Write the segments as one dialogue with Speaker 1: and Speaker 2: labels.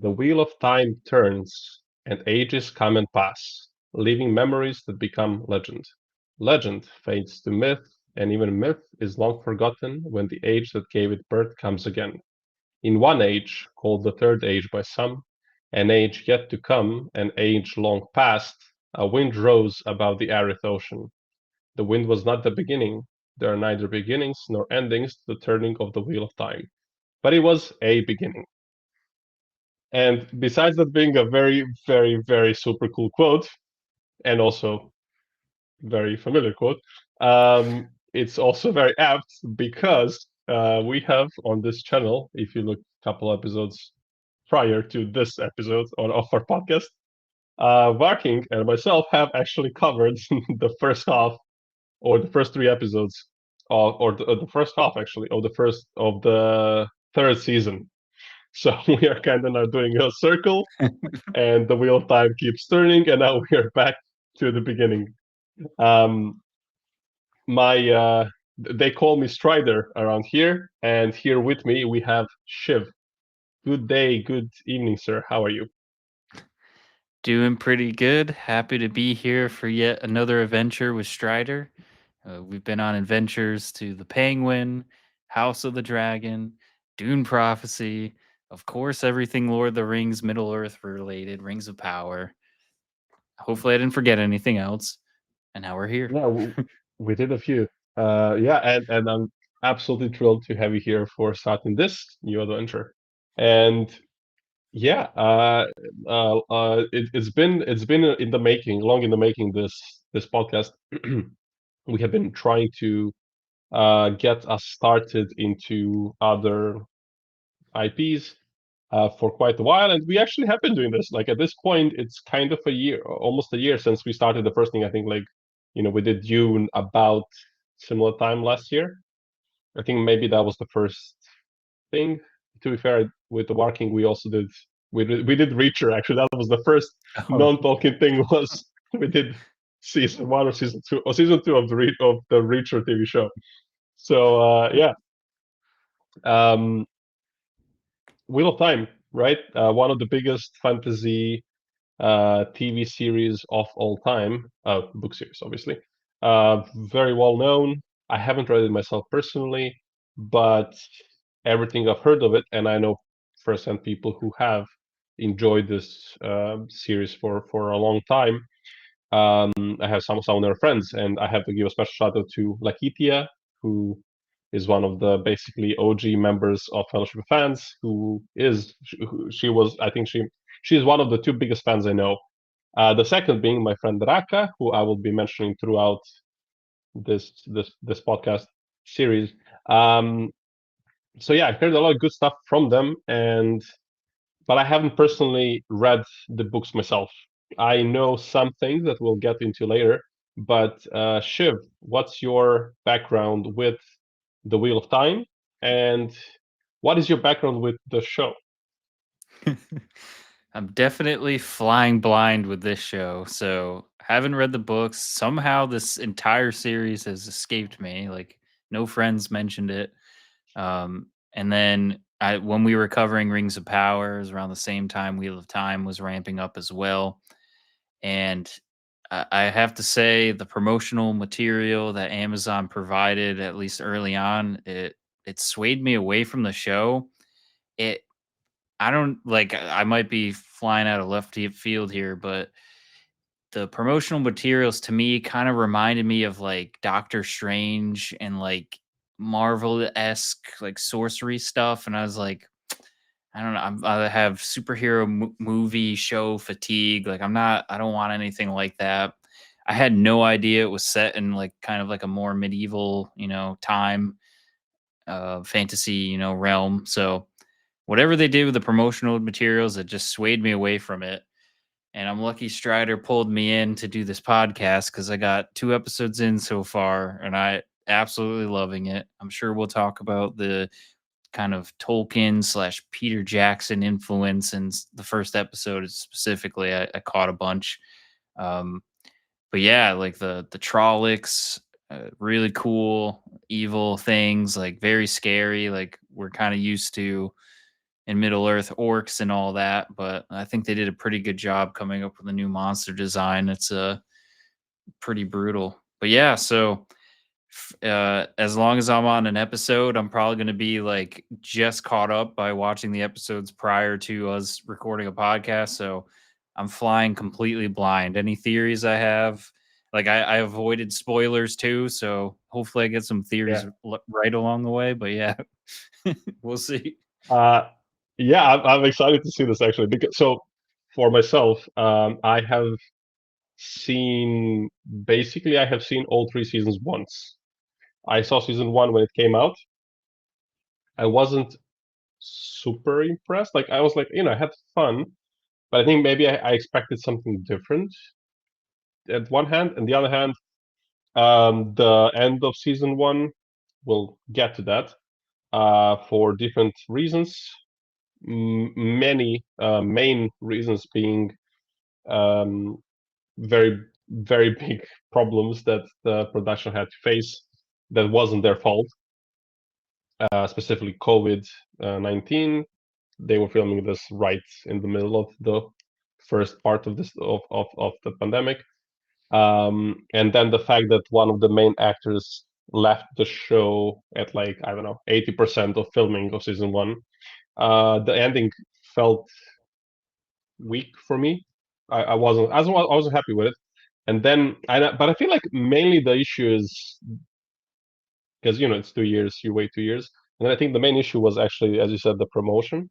Speaker 1: The wheel of time turns, and ages come and pass, leaving memories that become legend. Legend fades to myth, and even myth is long forgotten when the age that gave it birth comes again. In one age, called the Third Age by some, an age yet to come, an age long past, a wind rose above the arid ocean. The wind was not the beginning. There are neither beginnings nor endings to the turning of the wheel of time. But it was a beginning. And besides that being a very, very, very super cool quote, and also very familiar quote, it's also very apt because we have on this channel, if you look a couple episodes prior to this episode of our podcast, Varking and myself have actually covered the first half or the first three episodes or the first half actually of the third season. So we are kind of now doing a circle, and the wheel of time keeps turning, and now we are back to the beginning. Um, my they call me Strider around here, and here with me we have Shiv. Good day, good evening, sir. How are you?
Speaker 2: Doing pretty good. Happy to be here for yet another adventure with Strider. We've been on adventures to the Penguin, House of the Dragon, Dune Prophecy, of course, everything Lord of the Rings, Middle Earth related, Rings of Power. Hopefully, I didn't forget anything else. And now we're here.
Speaker 1: Yeah, we did a few. Yeah, and I'm absolutely thrilled to have you here for starting this new adventure. And yeah, it's been in the making, long in the making. This podcast, we have been trying to get us started into other IPs for quite a while, and we actually have been doing this. Like at this point, it's kind of a year, almost a year since we started the first thing. I think like we did Dune about similar time last year. I think maybe that was the first thing. To be fair, with the Warking, we also did we did Reacher. Actually, that was the first
Speaker 2: Oh,
Speaker 1: non-talking thing. Was we did season one or season two or season two of the Reacher TV show. So yeah, um, Wheel of Time, right? One of the biggest fantasy TV series of all time, book series, obviously. Very well known. I haven't read it myself personally, but everything I've heard of it, and I know firsthand people who have enjoyed this series for a long time. I have some of their friends, and I have to give a special shout out to Lakitia, who is one of the basically OG members of Fellowship of Fans. She was, I think she's one of the two biggest fans I know. The second being my friend Raka, who I will be mentioning throughout this podcast series. Um, so yeah, I heard a lot of good stuff from them, but I haven't personally read the books myself. I know some things that we'll get into later, but Shiv, what's your background with the Wheel of Time, and what is your background with the show?
Speaker 2: I'm definitely flying blind with this show. So, haven't read the books. Somehow, this entire series has escaped me. Like, no friends mentioned it. And then when we were covering Rings of Power, it was around the same time Wheel of Time was ramping up as well. And I have to say, the promotional material that Amazon provided, at least early on, it swayed me away from the show. It I don't like. I might be flying out of left field here, but the promotional materials to me kind of reminded me of like Doctor Strange and like Marvel esque like sorcery stuff, and I was like, I don't know. I have superhero movie show fatigue. Like I don't want anything like that. I had no idea it was set in like kind of like a more medieval, time, fantasy, realm. So whatever they did with the promotional materials, it just swayed me away from it. And I'm lucky Strider pulled me in to do this podcast because I got 2 episodes in so far, and I absolutely loving it. I'm sure we'll talk about the kind of Tolkien slash Peter Jackson influence in the first episode specifically. I caught a bunch, um, but yeah, like the Trollocs, really cool, evil things, like very scary. Like we're kind of used to in Middle Earth orcs and all that, but I think they did a pretty good job coming up with a new monster design. It's pretty brutal. But yeah, so as long as I'm on an episode, I'm probably going to be like just caught up by watching the episodes prior to us recording a podcast. So I'm flying completely blind. Any theories I have, like I avoided spoilers too. So hopefully I get some theories
Speaker 1: Yeah.
Speaker 2: right along the way. But yeah, we'll see.
Speaker 1: Uh, yeah, I'm excited to see this actually because so for myself, I have seen basically I have seen all three seasons once. I saw season one when it came out. I wasn't super impressed. Like I was like, I had fun, but I think maybe I expected something different at one hand, and the other hand, the end of season one, we'll get to that for different reasons. Many main reasons being um, very very big problems that the production had to face that wasn't their fault, specifically COVID-19. They were filming this right in the middle of the first part of of the pandemic, and then the fact that one of the main actors left the show at like I don't know 80% of filming of season one. The ending felt weak for me. I wasn't happy with it. And then but I feel like mainly the issue is because it's 2 years, you wait 2 years, and then I think the main issue was actually, as you said, the promotion.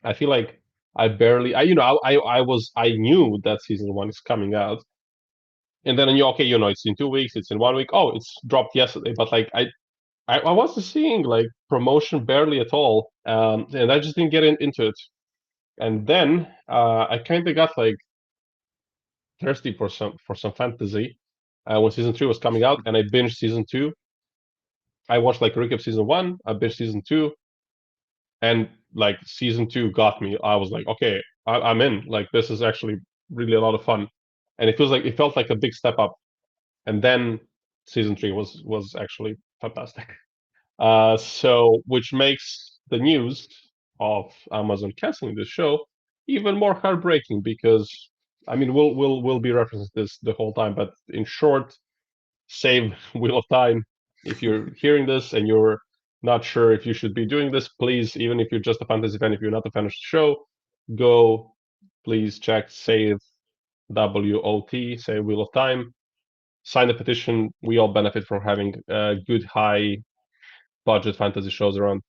Speaker 1: I feel like I barely, I knew that season one is coming out, and then I knew, okay, it's in 2 weeks, it's in 1 week. Oh, it's dropped yesterday, but like I wasn't seeing like promotion barely at all, and I just didn't get into it. And then I kind of got like thirsty for some fantasy when season three was coming out, and I binged season two. I watched like recap season one, I binged season two, and like season two got me. I was like, okay, I'm in. Like this is actually really a lot of fun, and it felt like a big step up. And then season three was actually fantastic. So which makes the news of Amazon canceling this show even more heartbreaking because I mean we'll be referencing this the whole time, but in short, save Wheel of Time. If you're hearing this and you're not sure if you should be doing this, please, even if you're just a fantasy fan, if you're not a fan of the show, go please check save WOT, save Wheel of Time. Sign the petition. We all benefit from having good high budget fantasy shows around.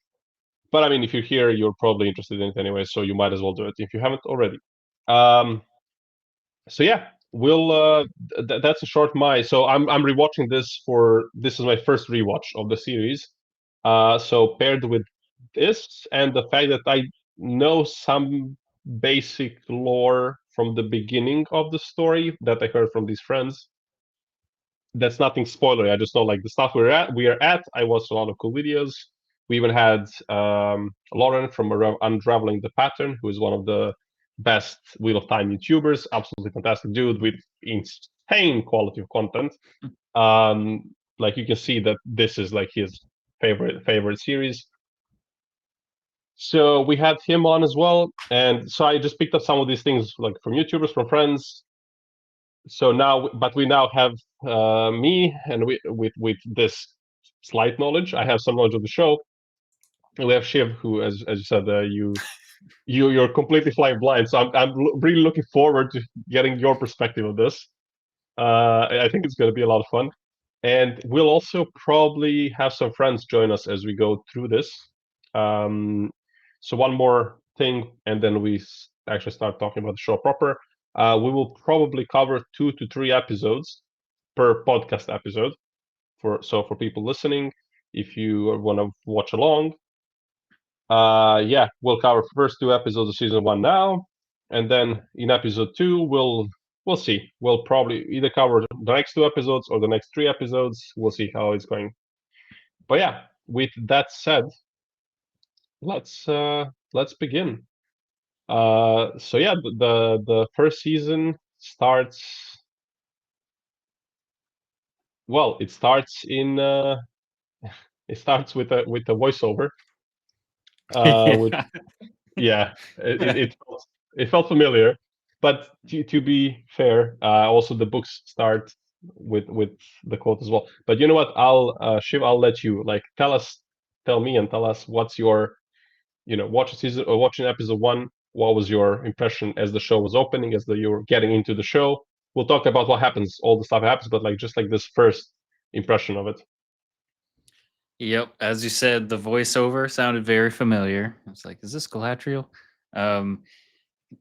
Speaker 1: But I mean, if you're here, you're probably interested in it anyway, so you might as well do it if you haven't already. Um, so yeah, we'll that's a short my. So I'm rewatching this is my first rewatch of the series. So paired with this and the fact that I know some basic lore from the beginning of the story that I heard from these friends. That's nothing spoilery. I just know like the stuff we are at. I watched a lot of cool videos. We even had Lauren from Unraveling the Pattern, who is one of the best Wheel of Time YouTubers. Absolutely fantastic dude with insane quality of content. Like you can see that this is like his favorite series. So we had him on as well, and so I just picked up some of these things like from YouTubers, from friends. So now, but we now have me, and with this slight knowledge, I have some knowledge of the show. And we have Shiv, who, as you said, you're completely flying blind. So I'm really looking forward to getting your perspective of this. I think it's going to be a lot of fun, and we'll also probably have some friends join us as we go through this. Um, so one more thing, and then we actually start talking about the show proper. We will probably cover 2 to 3 episodes per podcast episode. For people listening, if you want to watch along, yeah, we'll cover first 2 episodes of season one now, and then in episode two we'll see. We'll probably either cover the next 2 episodes or the next 3 episodes. We'll see how it's going. But yeah, with that said, let's begin. So yeah, the first season starts. Well, it starts with a voiceover. Which
Speaker 2: Yeah.
Speaker 1: yeah, it felt familiar. But to be fair, also the books start with the quote as well. But you know what? Shiv, I'll let you like tell me and tell us what's your watch season or watching episode one. What was your impression as the show was opening, as you were getting into the show? We'll talk about what happens, all the stuff happens, but like just like this first impression of it.
Speaker 2: Yep, as you said, the voiceover sounded very familiar. I was like, "Is this Galadriel?" Um,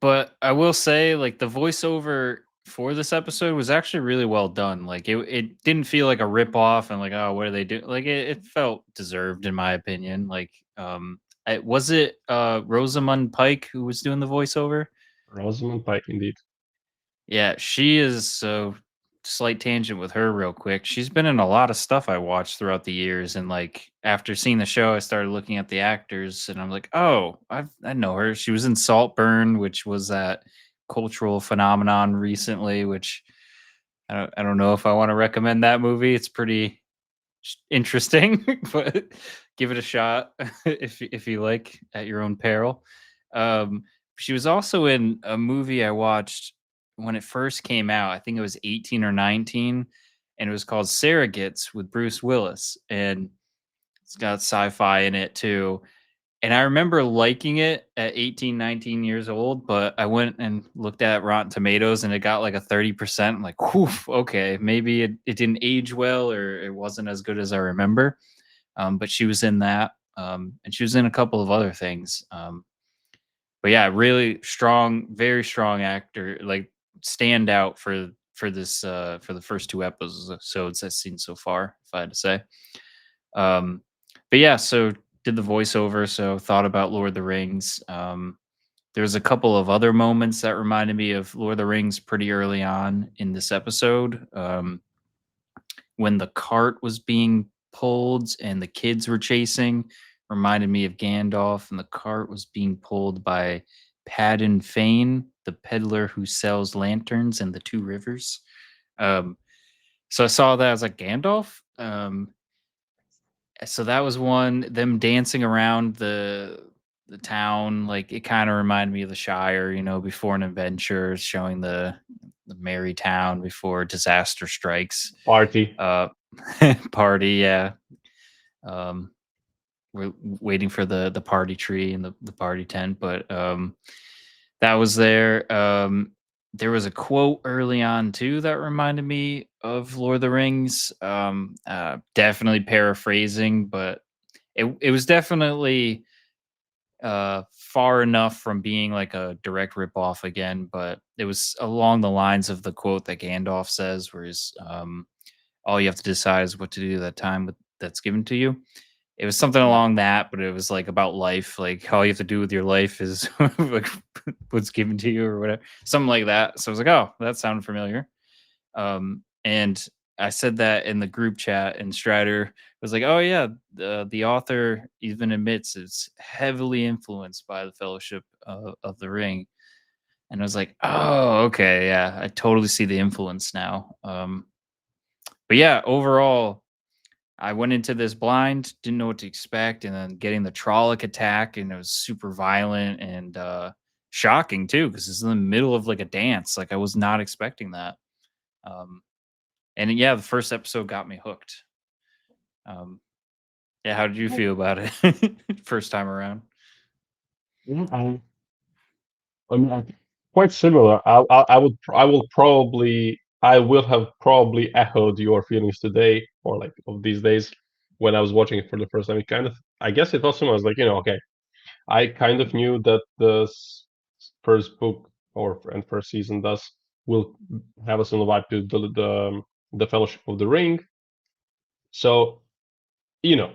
Speaker 2: but I will say, like, the voiceover for this episode was actually really well done. Like, it didn't feel like a rip off and like, oh, what are they doing? Like, it felt deserved in my opinion. Like, was it Rosamund Pike who was doing the voiceover?
Speaker 1: Rosamund Pike, indeed.
Speaker 2: Yeah, she is so slight tangent with her real quick. She's been in a lot of stuff I watched throughout the years, and like after seeing the show, I started looking at the actors, and I'm like, oh, I know her. She was in Saltburn, which was that cultural phenomenon recently. Which I don't know if I want to recommend that movie. It's pretty interesting, but give it a shot if you like at your own peril. Um, she was also in a movie I watched when it first came out. I think it was 18 or 19, and it was called Surrogates with Bruce Willis, and it's got sci-fi in it too. And I remember liking it at 18, 19 years old, but I went and looked at Rotten Tomatoes and it got like a 30%. I'm like, whew, okay, maybe it didn't age well or it wasn't as good as I remember. But she was in that. And she was in a couple of other things. But yeah, really strong, very strong actor, like stand out for this for the first two episodes I've seen so far, if I had to say. Um, but yeah, so did the voiceover, so thought about Lord of the Rings. There's a couple of other moments that reminded me of Lord of the Rings pretty early on in this episode. When the cart was being pulled and the kids were chasing, reminded me of Gandalf, and the cart was being pulled by Padan Fane, the peddler who sells lanterns in the two rivers. Um, so I saw that as like Gandalf. So that was one. Them dancing around the town, like it kind of reminded me of the Shire, before an adventure, showing the merry town before disaster strikes.
Speaker 1: Party.
Speaker 2: Uh, party, yeah. Um, we're waiting for the party tree and the party tent, but that was there. There was a quote early on too that reminded me of Lord of the Rings. Definitely paraphrasing, but it was definitely far enough from being like a direct rip off again, but it was along the lines of the quote that Gandalf says, where he's all you have to decide is what to do that time that's given to you. It was something
Speaker 1: Yeah.
Speaker 2: along that, but it was like about life. Like all you have to do with your life is like what's given to you or whatever, something like that. So I was like, oh, that sounded familiar. And I said that in the group chat, and Strider was like, "Oh yeah, the author even admits it's heavily influenced by the Fellowship of the Ring." And I was like, "Oh, okay, yeah, I totally see the influence now." But yeah, overall, I went into this blind, didn't know what to expect, and then getting the Trolloc attack, and it was super violent and shocking too, because it's in the middle of like a dance. Like I was not expecting that. Um, and yeah, the first episode got me hooked. Um, yeah, how did you feel about it first time around?
Speaker 1: Yeah, I mean, quite similar. I will have probably echoed your feelings today or like of these days when I was watching it for the first time. It kind of, I guess it also was like, okay, I kind of knew that the first book and first season does will have a similar vibe to the Fellowship of the Ring. So, you know,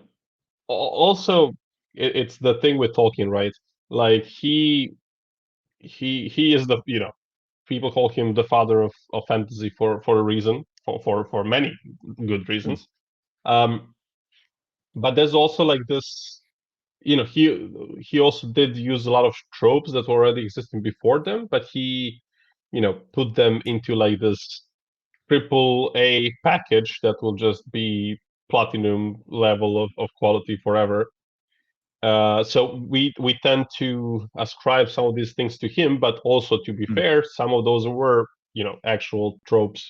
Speaker 1: also it's the thing with Tolkien, right? Like he is the people call him the father of fantasy for a reason, for many good reasons. Um, but there's also like this, he also did use a lot of tropes that were already existing before them, but he, put them into like this triple A package that will just be platinum level of quality forever. So we tend to ascribe some of these things to him, but also to be
Speaker 2: Mm,
Speaker 1: fair, some of those were actual tropes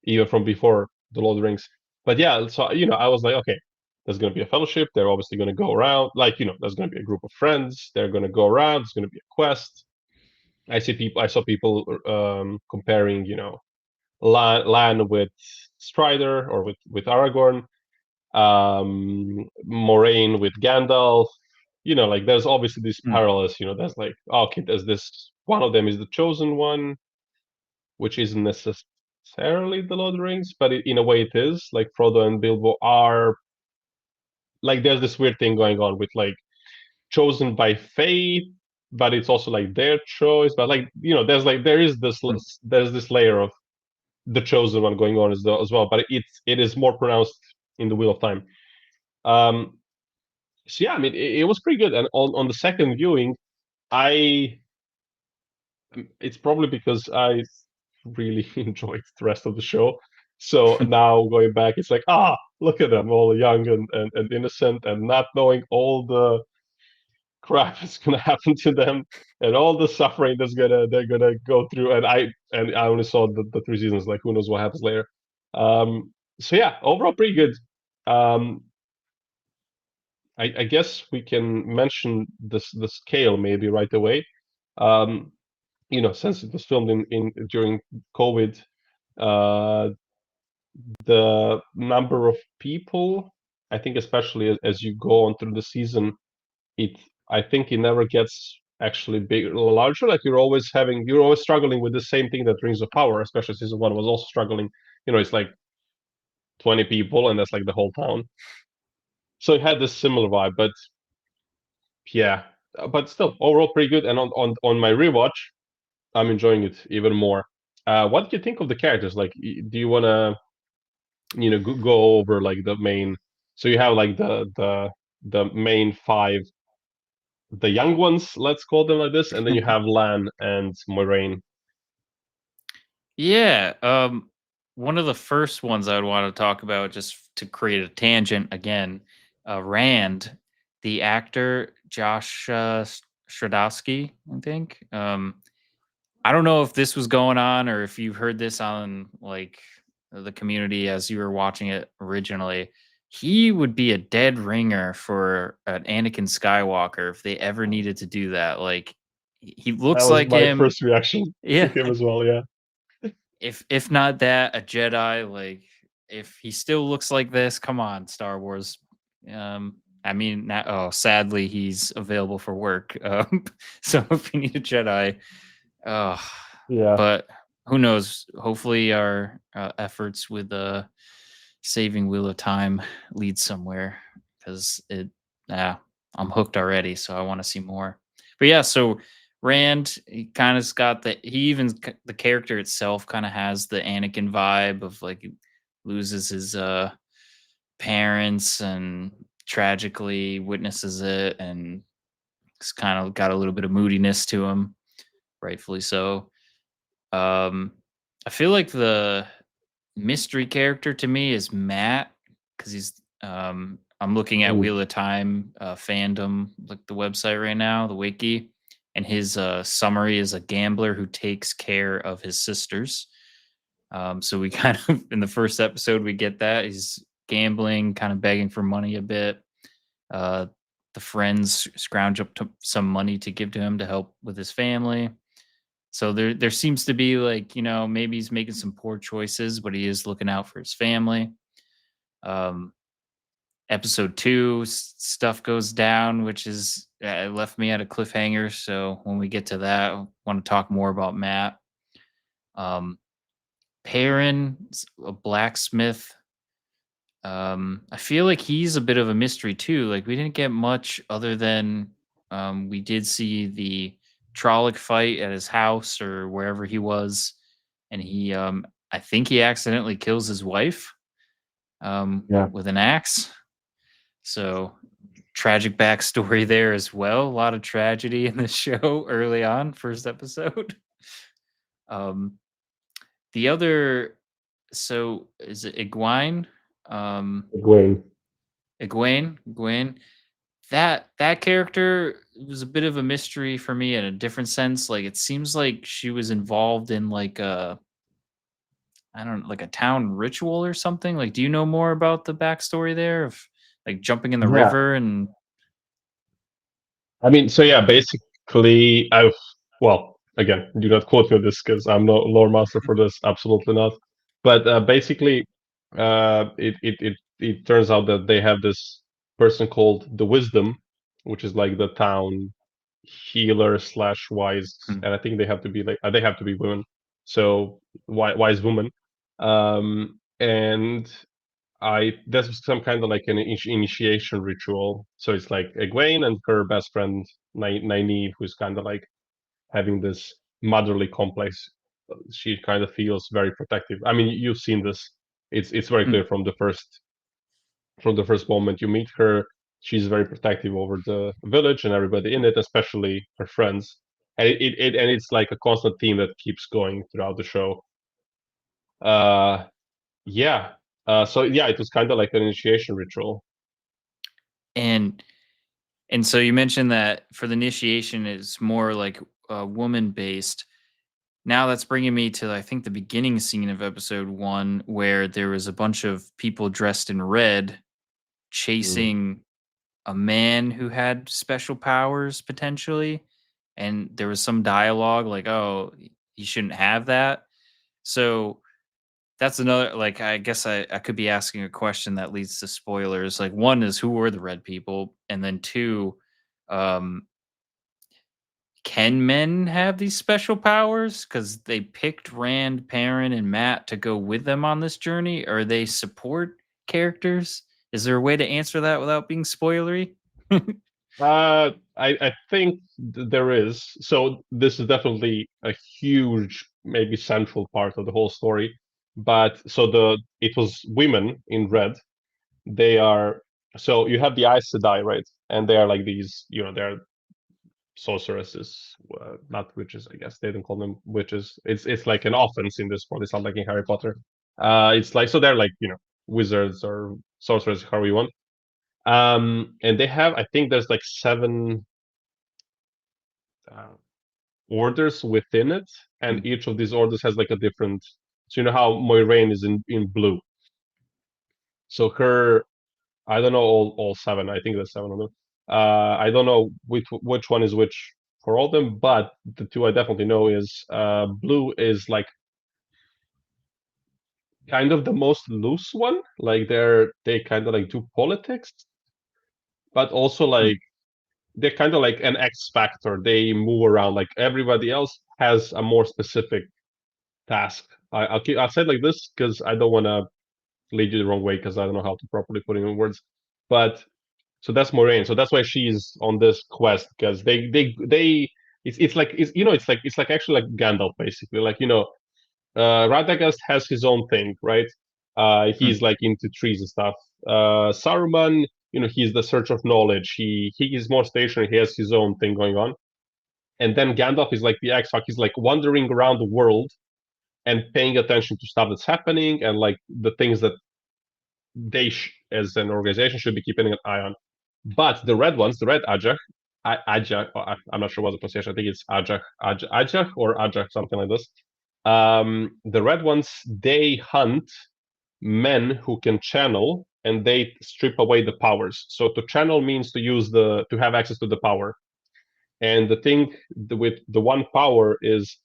Speaker 1: even from before the Lord of the Rings. But yeah, so I was like, okay, there's gonna be a fellowship. They're obviously gonna go around, like there's gonna be a group of friends. They're gonna go around. There's gonna be a quest. I saw people comparing, Lan with Strider or with Aragorn, Moraine with Gandalf. Like there's obviously these
Speaker 2: mm,
Speaker 1: parallels. There's like, okay, there's this one of them is the chosen one, which isn't necessarily the Lord of the Rings, but in a way it is. Like Frodo and Bilbo are like there's this weird thing going on with like chosen by fate, but it's also like their choice. But like
Speaker 2: mm.
Speaker 1: there's this layer of the chosen one going on as well, but it is more pronounced in the Wheel of Time. Um, so yeah, I mean, it was pretty good. And on the second viewing, I it's probably because I really enjoyed the rest of the show. So now going back, it's like, look at them, all young and innocent, and not knowing all the crap that's gonna happen to them and all the suffering they're gonna go through. And I only saw the 3 seasons. Like, who knows what happens later. So yeah, overall pretty good. Um, I guess we can mention the scale maybe right away. Um, since it was filmed in during COVID, uh, the number of people, I think, especially as you go on through the season, it I think it never gets actually bigger, larger. Like you're always struggling with the same thing that Rings of Power, especially season one was also struggling. It's like 20 people, and that's like the whole town. So it had this similar vibe, but yeah, but still overall pretty good. And on my rewatch, I'm enjoying it even more. What do you think of the characters? Like, do you want to go over like the main? So you have like the main five, the young ones, let's call them like this, and then you have Lan and Moraine.
Speaker 2: Yeah. One of the first ones I would want to talk about, just to create a tangent again, Rand, the actor Josh Stradowski, I think. I don't know if this was going on or if you've heard this on like the community as you were watching it originally. He would be a dead ringer for an Anakin Skywalker if they ever needed to do that. Like he
Speaker 1: That
Speaker 2: looks
Speaker 1: was
Speaker 2: like
Speaker 1: my
Speaker 2: him.
Speaker 1: first reaction to
Speaker 2: Yeah.
Speaker 1: him as well. Yeah,
Speaker 2: If not that, a Jedi, like if he still looks like this, come on, Star Wars. I mean, sadly, he's available for work. So if you need a Jedi, uh,
Speaker 1: yeah,
Speaker 2: but who knows? Hopefully, our efforts with saving Wheel of Time lead somewhere because I'm hooked already. So I want to see more. But yeah, so Rand, he kind of's got the character itself kind of has the Anakin vibe of like he loses his parents and tragically witnesses it, and it's kind of got a little bit of moodiness to him, rightfully so. Um, I feel like the mystery character to me is Matt because I'm looking at
Speaker 1: mm,
Speaker 2: Wheel of Time fandom, like the website right now, the wiki, and his summary is a gambler who takes care of his sisters. So we kind of in the first episode we get that he's gambling, kind of begging for money a bit. Uh, the friends scrounge up some money to give to him to help with his family. So there seems to be like, maybe he's making some poor choices, but he is looking out for his family. Um, episode 2 stuff goes down, which is it left me at a cliffhanger. So when we get to that, I want to talk more about Matt. Um, Perrin, a blacksmith. I feel like he's a bit of a mystery too. Like we didn't get much other than we did see the Trolloc fight at his house or wherever he was, and he I think he accidentally kills his wife
Speaker 1: yeah,
Speaker 2: with an axe. So tragic backstory there as well. A lot of tragedy in this show early on, first episode. Um, the other, so is it Egwene? Um,
Speaker 1: Gwen.
Speaker 2: Egwene. that character was a bit of a mystery for me in a different sense. Like, it seems like she was involved in like a I don't like a town ritual or something. Like, do you know more about the backstory there of like jumping in the
Speaker 1: Yeah,
Speaker 2: river and
Speaker 1: I mean, so yeah, basically, I've well, again, do not quote me on this because I'm no lore master for this, absolutely not. But basically, it turns out that they have this person called the Wisdom, which is like the town healer slash wise,
Speaker 2: hmm,
Speaker 1: and I think they have to be like they have to be women, so wise woman, and there's some kind of like an initiation ritual. So it's like Egwene and her best friend Nynaeve, who's kind of like having this motherly complex. She kind of feels very protective. I mean, you've seen this. It's very
Speaker 2: hmm.
Speaker 1: clear from the first moment you meet her. She's very protective over the village and everybody in it, especially her friends. And it's like a constant theme that keeps going throughout the show. Uh, yeah. So yeah, it was kind of like an initiation ritual.
Speaker 2: and so you mentioned that for the initiation it's more like woman based. Now that's bringing me to I think the beginning scene of episode 1 where there was a bunch of people dressed in red
Speaker 1: Mm.
Speaker 2: chasing a man who had special powers potentially, and there was some dialogue like, "Oh, he shouldn't have that." So that's another like I guess I could be asking a question that leads to spoilers. Like one is who were the red people, and then two, um, can men have these special powers? Because they picked Rand, Perrin, and Matt to go with them on this journey. Are they support characters? Is there a way to answer that without being spoilery?
Speaker 1: I think there is. So this is definitely a huge, maybe central part of the whole story. But so it was women in red. They are so you have the Aes Sedai, right? And they are like these, they're sorceresses, not witches, I guess. They don't call them witches. It's like an offense in this world. It's not like in Harry Potter. It's like so they're like wizards or sorcerers, however you want. And they have, I think there's like seven uh, orders within it, and
Speaker 2: Mm,
Speaker 1: each of these orders has like a different. So you know how Moiraine is in blue. So her, I don't know all seven. I think there's seven of them. I don't know which one is which for all of them, but the two I definitely know is blue is like kind of the most loose one. Like they kind of like do politics, but also
Speaker 2: mm,
Speaker 1: like they're kind of like an X factor. They move around. Like everybody else has a more specific task. I'll say it like this because I don't want to lead you the wrong way because I don't know how to properly put it in words. But so that's Moraine. So that's why she's on this quest because they it's like it's like actually like Gandalf basically. Like Radagast has his own thing, right?
Speaker 2: mm.
Speaker 1: He's like into trees and stuff. Saruman, he's the search of knowledge. He is more stationary. He has his own thing going on. And then Gandalf is like the X-Factor. He's like wandering around the world and paying attention to stuff that's happening and like the things that as an organization, should be keeping an eye on. But the red ones, the red Ajak, Ajak, I'm not sure what the pronunciation. I think it's Ajak or Ajak, something like this. The red ones, they hunt men who can channel, and they strip away the powers. So to channel means to have access to the power. And the thing with the one power is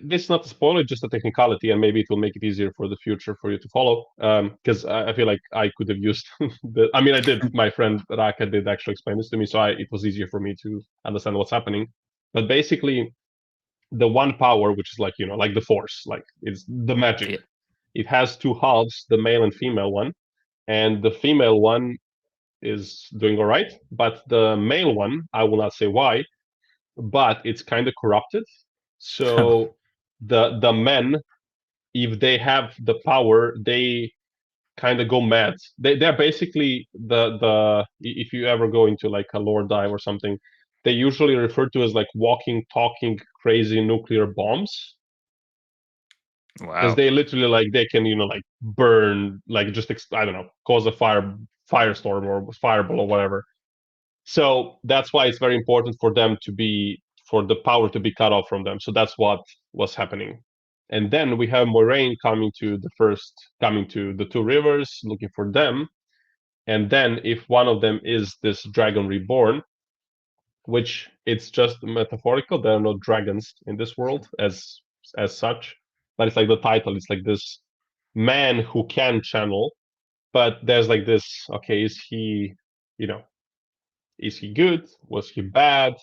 Speaker 1: this is not a spoiler, just a technicality, and maybe it will make it easier for the future for you to follow. Because I feel like I could have used I mean, I did. My friend Raka did actually explain this to me, so it was easier for me to understand what's happening. But basically, the one power, which is like like the Force, like it's the magic.
Speaker 2: Yeah.
Speaker 1: It has two halves, the male and female one, and the female one is doing all right, but the male one, I will not say why, but it's kind of corrupted. So the men, if they have the power, they kind of go mad. They're basically the if you ever go into like a lore dive or something, they usually refer to as like walking, talking, crazy nuclear bombs because
Speaker 2: Wow.
Speaker 1: they literally like they can like burn like just I don't know, cause a fire firestorm or fireball or whatever. So that's why it's very important for the power to be cut off from them. So that's what was happening. And then we have Moraine coming to the two rivers, looking for them. And then if one of them is this dragon reborn, which it's just metaphorical, there are no dragons in this world as such, but it's like the title, it's like this man who can channel, but there's like this, okay, you know, is he good? Was he bad?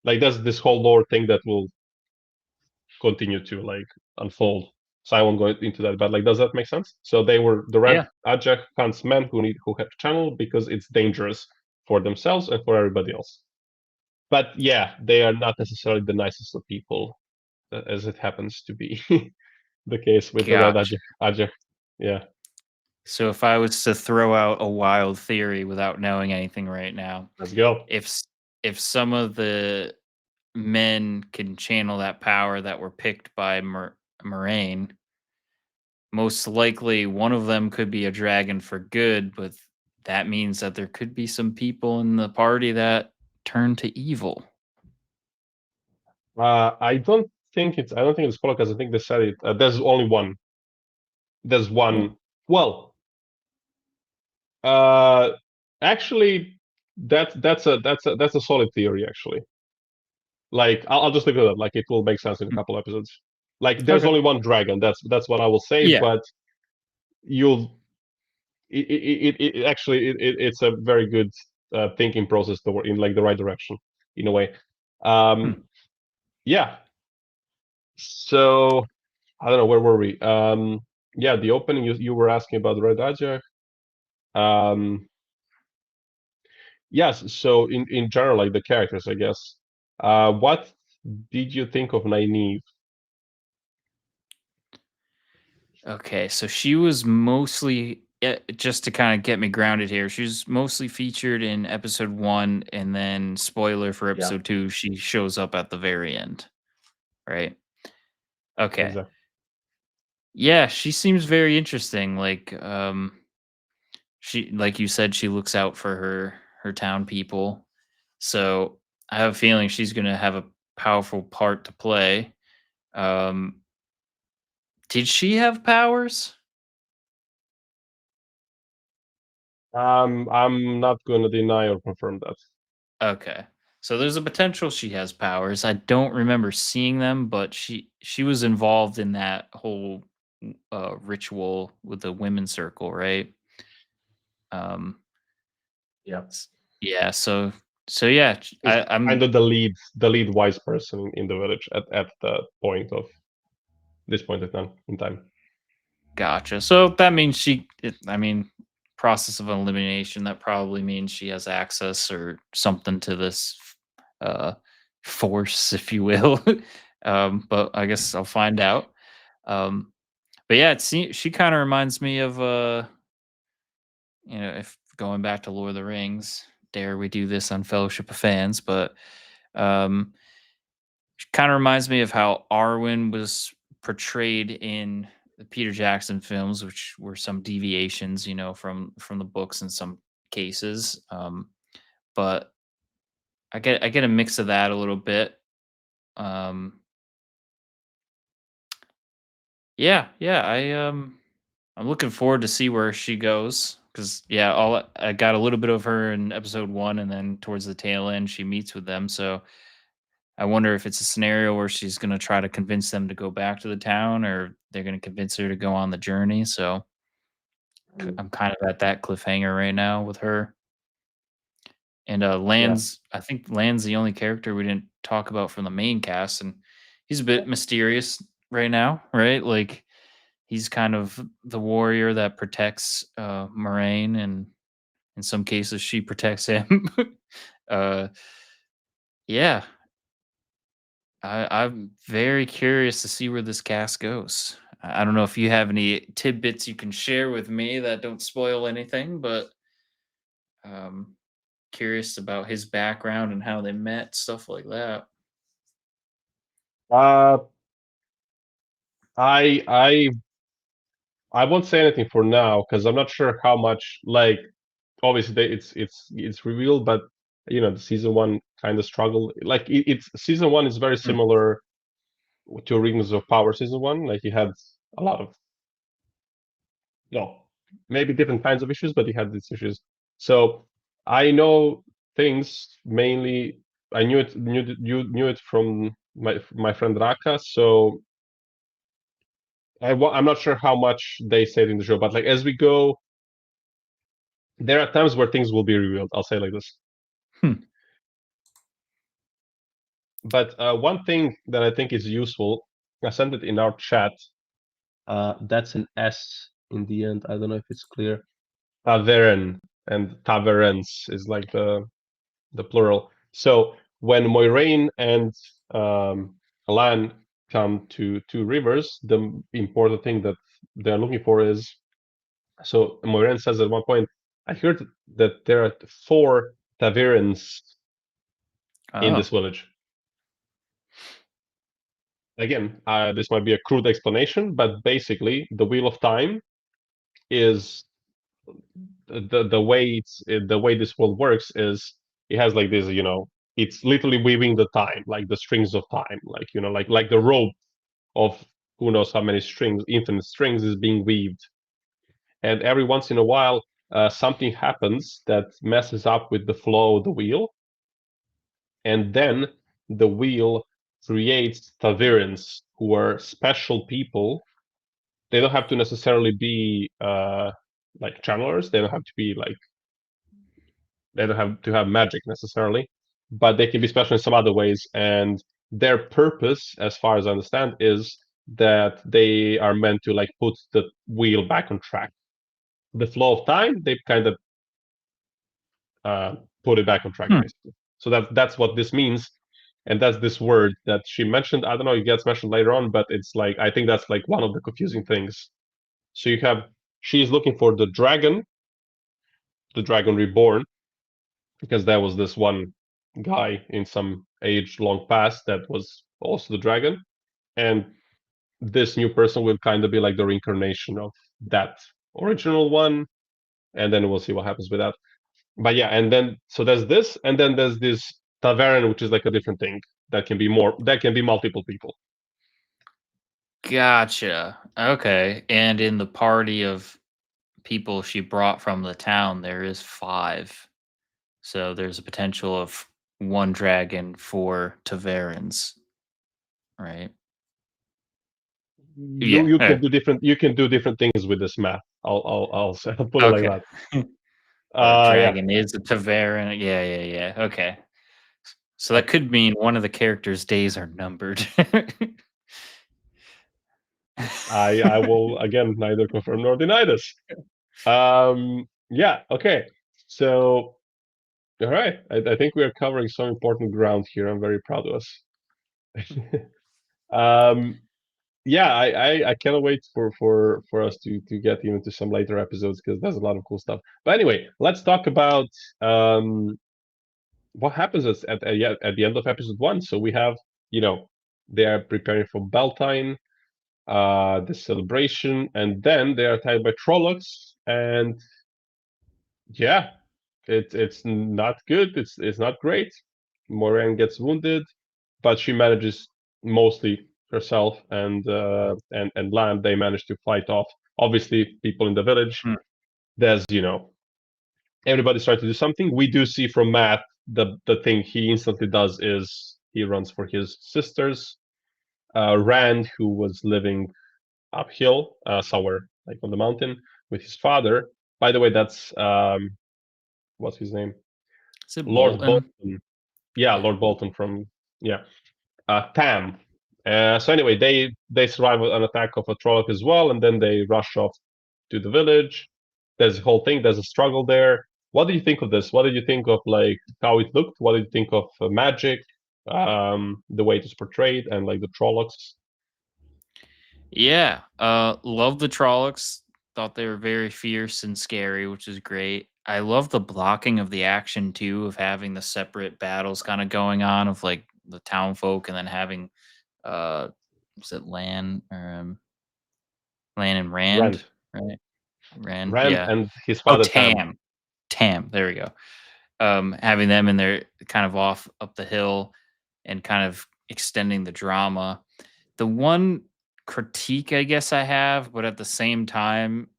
Speaker 1: Like there's this whole lore thing that will continue to like unfold. So I won't go into that, but like, does that make sense? So they were the Red
Speaker 2: Yeah.
Speaker 1: Ajak Khan's men who have to channel because it's dangerous for themselves and for everybody else. But yeah, they are not necessarily the nicest of people, as it happens to be the case with the Red
Speaker 2: Gotcha.
Speaker 1: Ajak. Yeah,
Speaker 2: So if I was to throw out a wild theory without knowing anything right now,
Speaker 1: let's go.
Speaker 2: if s- if some of the men can channel that power that were picked by Moraine, most likely one of them could be a dragon for good, but that means that there could be some people in the party that turn to evil.
Speaker 1: I don't think it's spoiled because I think they said it. There's only one. There's one. Well, uh, actually, that's a solid theory. Actually, like I'll just leave it at that. Like it will make sense in a
Speaker 2: Mm.
Speaker 1: couple episodes. Like there's
Speaker 2: Okay.
Speaker 1: only one dragon. That's what I will say.
Speaker 2: Yeah.
Speaker 1: But you'll it actually it's a very good thinking process toward in like the right direction in a way.
Speaker 2: Hmm.
Speaker 1: Yeah. So I don't know, where were we? Yeah, the opening you were asking about the Red Ajak. Um, yes. So in general, like the characters, I guess. What did you think of Nynaeve?
Speaker 2: Okay, so she was mostly just to kind of get me grounded here. She was mostly featured in episode 1 and then spoiler for
Speaker 1: Yeah,
Speaker 2: episode 2, she shows up at the very end, right? Okay.
Speaker 1: exactly.
Speaker 2: Yeah, she seems very interesting. She, like you said, she looks out for her town people. So I have a feeling she's going to have a powerful part to play. Um, did she have powers?
Speaker 1: I'm not going to deny or confirm that.
Speaker 2: Okay. So there's a potential she has powers. I don't remember seeing them, but she was involved in that whole ritual with the women's circle, right? Um
Speaker 1: Yeah,
Speaker 2: yeah, so yeah,
Speaker 1: she's kind
Speaker 2: I'm
Speaker 1: of the lead wise person in the village at the point of this point in time.
Speaker 2: gotcha. So that means I mean, process of elimination, that probably means she has access or something to this uh force, if you will. But I guess I'll find out. Um But yeah, she kinda reminds me of, if going back to Lord of the Rings, dare we do this on Fellowship of Fans, but, um, she kinda reminds me of how Arwen was portrayed in the Peter Jackson films, which were some deviations, from the books in some cases, but I get a mix of that a little bit. Um, yeah, I'm looking forward to see where she goes because yeah, all I got a little bit of her in episode 1, and then towards the tail end, she meets with them. So I wonder if it's a scenario where she's gonna try to convince them to go back to the town, or they're gonna convince her to go on the journey. So I'm kind of at that cliffhanger right now with her. And
Speaker 1: Yeah.
Speaker 2: I think Land's the only character we didn't talk about from the main cast, and he's a bit mysterious right now, right? Like he's kind of the warrior that protects Moraine, and in some cases she protects him. uh, yeah, I'm very curious to see where this cast goes. I don't know if you have any tidbits you can share with me that don't spoil anything, but um, curious about his background and how they met, stuff like that.
Speaker 1: Uh, I I I won't say anything for now because I'm not sure how much like obviously it's revealed, but the season one kind of struggled. Like it's season one is very
Speaker 2: Hmm.
Speaker 1: similar to Rings of Power season one. Like he had a lot of no, maybe different kinds of issues, but he had these issues. So I know things mainly. I knew it from my friend Raka. So I'm not sure how much they said in the show, but like as we go, there are times where things will be revealed. I'll say it like this.
Speaker 2: Hmm.
Speaker 1: But one thing that I think is useful, I sent it in our chat. That's an S in the end. I don't know if it's clear. Tavern and taverns is like the plural. So when Moiraine and Alan come to Two Rivers, the important thing that they're looking for is so Moiraine says at one point, I heard that there are 4 taverns in
Speaker 2: Oh.
Speaker 1: this village. Again, this might be a crude explanation, but basically, the Wheel of Time is the way this world works is it has like this, it's literally weaving the time, like the strings of time, like like the rope of who knows how many strings, infinite strings, is being weaved, and every once in a while, something happens that messes up with the flow of the wheel, and then the wheel creates taverns who are special people. They don't have to necessarily be like channelers. They don't have to be like they don't have to have magic necessarily, but they can be special in some other ways. And their purpose, as far as I understand, is that they are meant to like put the wheel back on track. The flow of time, they kind of put it back on track,
Speaker 2: Hmm.
Speaker 1: basically. So that's what this means, and that's this word that she mentioned. I don't know, it gets mentioned later on, but it's like I think that's like one of the confusing things. So you have she's looking for the dragon reborn, because there was this one guy in some age long past that was also the dragon, and this new person will kind of be like the reincarnation of that original one, and then we'll see what happens with that. But yeah, and then so there's this, and then there's this tavern, which is like a different thing that can be multiple people.
Speaker 2: Gotcha. Okay. And in the party of people she brought from the town, there is 5. So there's a potential of 1 dragon, 4 taverns, right?
Speaker 1: You
Speaker 2: Yeah.
Speaker 1: you can do different things with this math. I'll put it like
Speaker 2: Okay.
Speaker 1: that.
Speaker 2: Or a
Speaker 1: Yeah.
Speaker 2: dragon is a tavern. Yeah, yeah, yeah. Okay. So that could mean one of the characters' days are numbered.
Speaker 1: I will again neither confirm nor deny this. Yeah, okay. So, all right. I think we are covering some important ground here. I'm very proud of us. um, yeah, I cannot wait for us to get into some later episodes because there's a lot of cool stuff. But anyway, let's talk about um, what happens at the end of episode one. So we have, they are preparing for Beltane, the celebration, and then they are attacked by Trollocs, and yeah, it's not good. It's not great. Moraine gets wounded, but she manages mostly herself and Lamb. They manage to fight off. Obviously, people in the village.
Speaker 2: Hmm.
Speaker 1: There's everybody's trying to do something. We do see from Matt the thing he instantly does is he runs for his sisters. Rand, who was living uphill somewhere like on the mountain with his father. By the way, that's what's his name?
Speaker 2: Is it
Speaker 1: Lord
Speaker 2: Bolton?
Speaker 1: Bolton. Yeah,
Speaker 2: Yeah.
Speaker 1: Lord Bolton from yeah. Tam. So anyway, they survive an attack of a Trolloc as well, and then they rush off to the village. There's a whole thing. There's a struggle there. What do you think of this? What did you think of like how it looked? What did you think of magic, the way it was portrayed, and like the Trollocs?
Speaker 2: Yeah. Love the Trollocs. Thought they were very fierce and scary, which is great. I love the blocking of the action too, of having the separate battles kind of going on of like the town folk and then having is it Lan and Rand,
Speaker 1: Rand,
Speaker 2: right? Rand,
Speaker 1: Rand,
Speaker 2: yeah.
Speaker 1: and his
Speaker 2: Oh,
Speaker 1: father Tam.
Speaker 2: Tam. Tam, there we go. Having them in there kind of off up the hill and kind of extending the drama. The one critique I guess I have, but at the same time,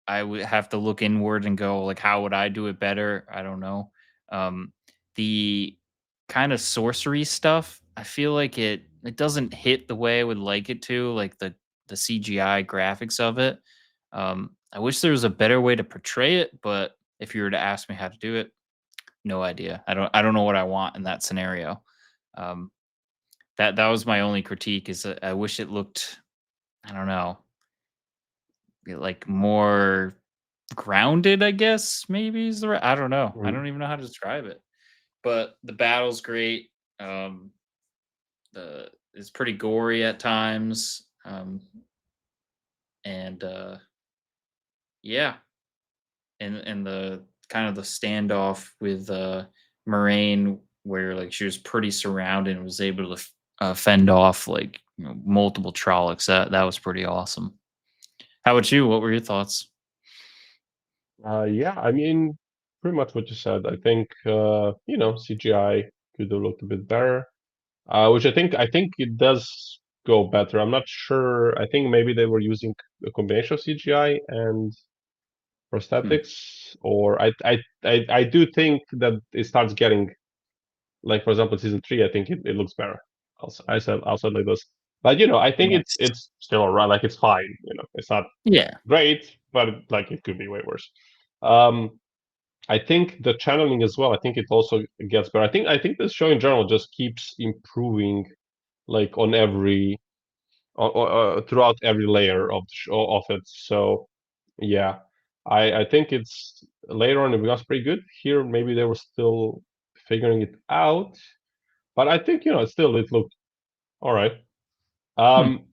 Speaker 2: I would have to look inward and go like, how would I do it better? I don't know. Um, the kind of sorcery stuff, I feel like it doesn't hit the way I would like it to, like the CGI graphics of it. I wish there was a better way to portray it, but if you were to ask me how to do it, no idea. I don't know what I want in that scenario. Um, that was my only critique is that I wish it looked, I don't know, like more grounded, I guess maybe is the right. I don't know. I
Speaker 1: Mm.
Speaker 2: don't even know how to describe it. But the battle's great. The It's pretty gory at times. And yeah, and the kind of the standoff with Moraine, where like she was pretty surrounded and was able to fend off like multiple Trollocs. That was pretty awesome. How about you? What were your thoughts?
Speaker 1: Yeah, I mean, pretty much what you said. I think CGI could have looked a bit better. Which I think it does go better. I'm not sure. I think maybe they were using a combination of CGI and
Speaker 2: Hmm.
Speaker 1: prosthetics, or I do think that it starts getting, like, for example, season 3. I think it looks better. I said like this, but I think it's
Speaker 2: Nice.
Speaker 1: it's still alright. Like, it's fine. It's not
Speaker 2: Yeah.
Speaker 1: great, but like it could be way worse. Um, I think the channeling as well. I think it also gets better. I think this show in general just keeps improving, like on every throughout every layer of the show of it. So yeah, I think it's later on it becomes pretty good. Here maybe they were still figuring it out, but I think it looked all right.
Speaker 2: Hmm.
Speaker 1: Um,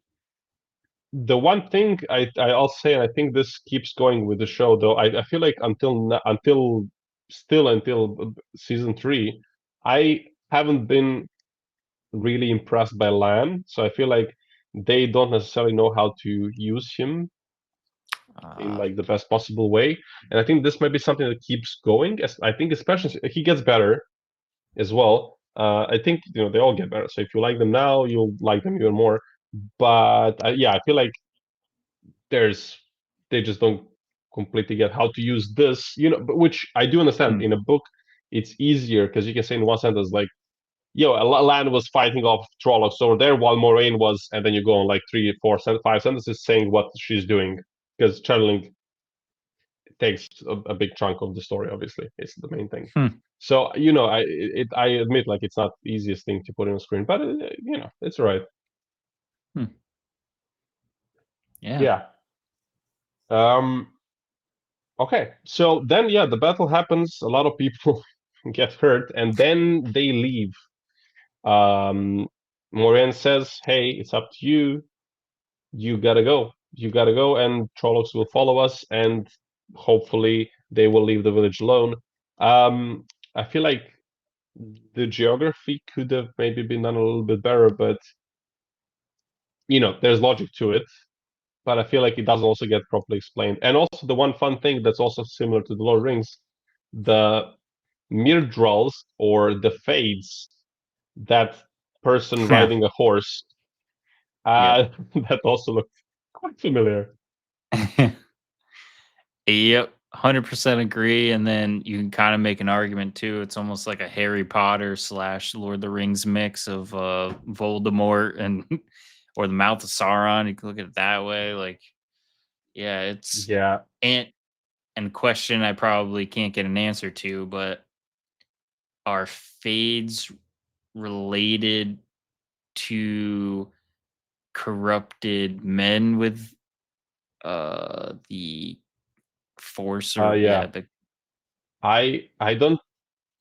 Speaker 1: the one thing I'll say, and I think this keeps going with the show, though, I feel like until season 3, I haven't been really impressed by Lan. So I feel like they don't necessarily know how to use him in
Speaker 2: Uh,
Speaker 1: like the best possible way. And I think this might be something that keeps going. As I think, especially he gets better as well. I think they all get better. So if you like them now, you'll like them even more. But yeah, I feel like there's they just don't completely get how to use this. But which I do understand.
Speaker 2: hmm.
Speaker 1: In a book, it's easier because you can say in one sentence like, Lan was fighting off Trollocs over there while Moraine was, and then you go on like 3, 4, 5 sentences saying what she's doing, because channeling takes a big chunk of the story. Obviously, it's the main thing.
Speaker 2: Hmm.
Speaker 1: So I admit, like, it's not the easiest thing to put on screen, but it's all right.
Speaker 2: Hmm. Yeah.
Speaker 1: Yeah. Um. Okay. So then, yeah, the battle happens. A lot of people get hurt, and then they leave. Um. Moraine says, "Hey, it's up to you. You gotta go. You gotta go, and Trollocs will follow us, and hopefully they will leave the village alone." I feel like the geography could have maybe been done a little bit better, but there's logic to it. But I feel like it doesn't also get properly explained. And also the one fun thing that's also similar to the Lord of the Rings, the Myrddrals, or the Fades, that person riding a horse,
Speaker 2: Yep.
Speaker 1: that also looked quite familiar.
Speaker 2: Yep. 100% agree. And then you can kind of make an argument too. It's almost like a Harry Potter slash Lord of the Rings mix of Voldemort and or the Mouth of Sauron. You can look at it that way. Like, yeah, it's
Speaker 1: Yeah.
Speaker 2: and question I probably can't get an answer to, but are fades related to corrupted men with the force or yeah,
Speaker 1: Yeah.
Speaker 2: the
Speaker 1: I I don't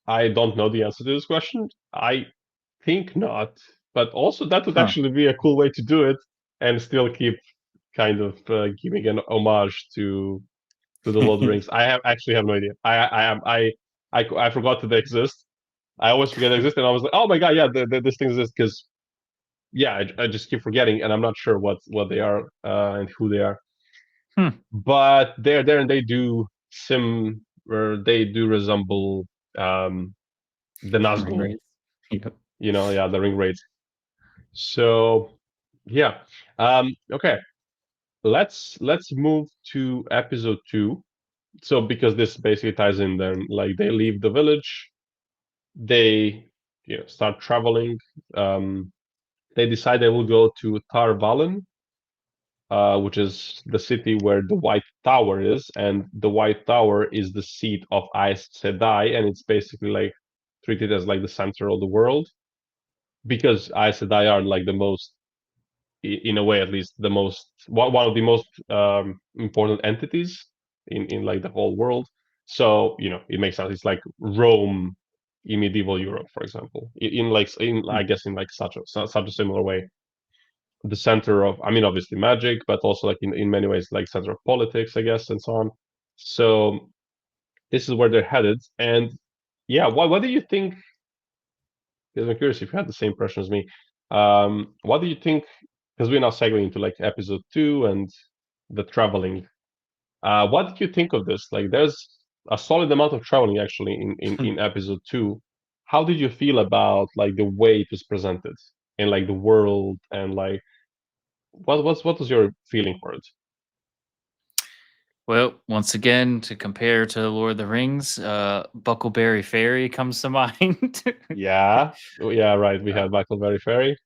Speaker 1: I don't know the answer to this question. I think not, but also that would
Speaker 2: huh.
Speaker 1: actually be a cool way to do it and still keep kind of giving an homage to the Lord of the Rings. I actually have no idea. I forgot that they exist. I always forget they exist, and I was like, oh my god, yeah, this thing exists, because yeah, I just keep forgetting, and I'm not sure what they are and who they are.
Speaker 2: Hmm.
Speaker 1: But they're there, and they do sim. where they do resemble the
Speaker 2: Ring
Speaker 1: Nazgul.
Speaker 2: race. Yep.
Speaker 1: Yeah, the ring raid. So yeah, okay. Let's move to episode 2. So because this basically ties in, then like they leave the village, they start traveling. Um, they decide they will go to Tar Valon, which is the city where the White Tower is, and the White Tower is the seat of Aes Sedai, and it's basically like treated as like the center of the world because Aes Sedai are like the most, in a way at least, the most one of the most important entities in like the whole world. So it makes sense. It's like Rome in medieval Europe, for example, in like in I guess in like such a similar way. The center of, I mean, obviously magic, but also like in many ways like center of politics, I guess, and so on. So this is where they're headed, and yeah, what do you think? Because I'm curious if you had the same impression as me. What do you think? Because we're now segueing into like episode 2 and the traveling. What did you think of this? Like, there's a solid amount of traveling actually in episode 2. How did you feel about like the way it was presented and like the world and like what was your feeling for it?
Speaker 2: Well, once again, to compare to Lord of the Rings, Buckleberry Ferry comes to mind.
Speaker 1: Yeah, yeah, right. We had Huckleberry Ferry.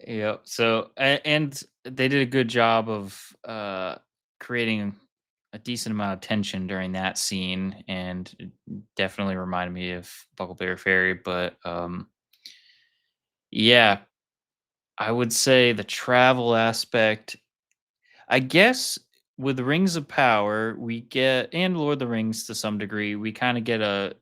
Speaker 2: Yeah. So, and they did a good job of creating a decent amount of tension during that scene, and it definitely reminded me of Buckleberry Ferry. But yeah, I would say the travel aspect. I guess with Rings of Power, we get, and Lord of the Rings to some degree, we kind of get a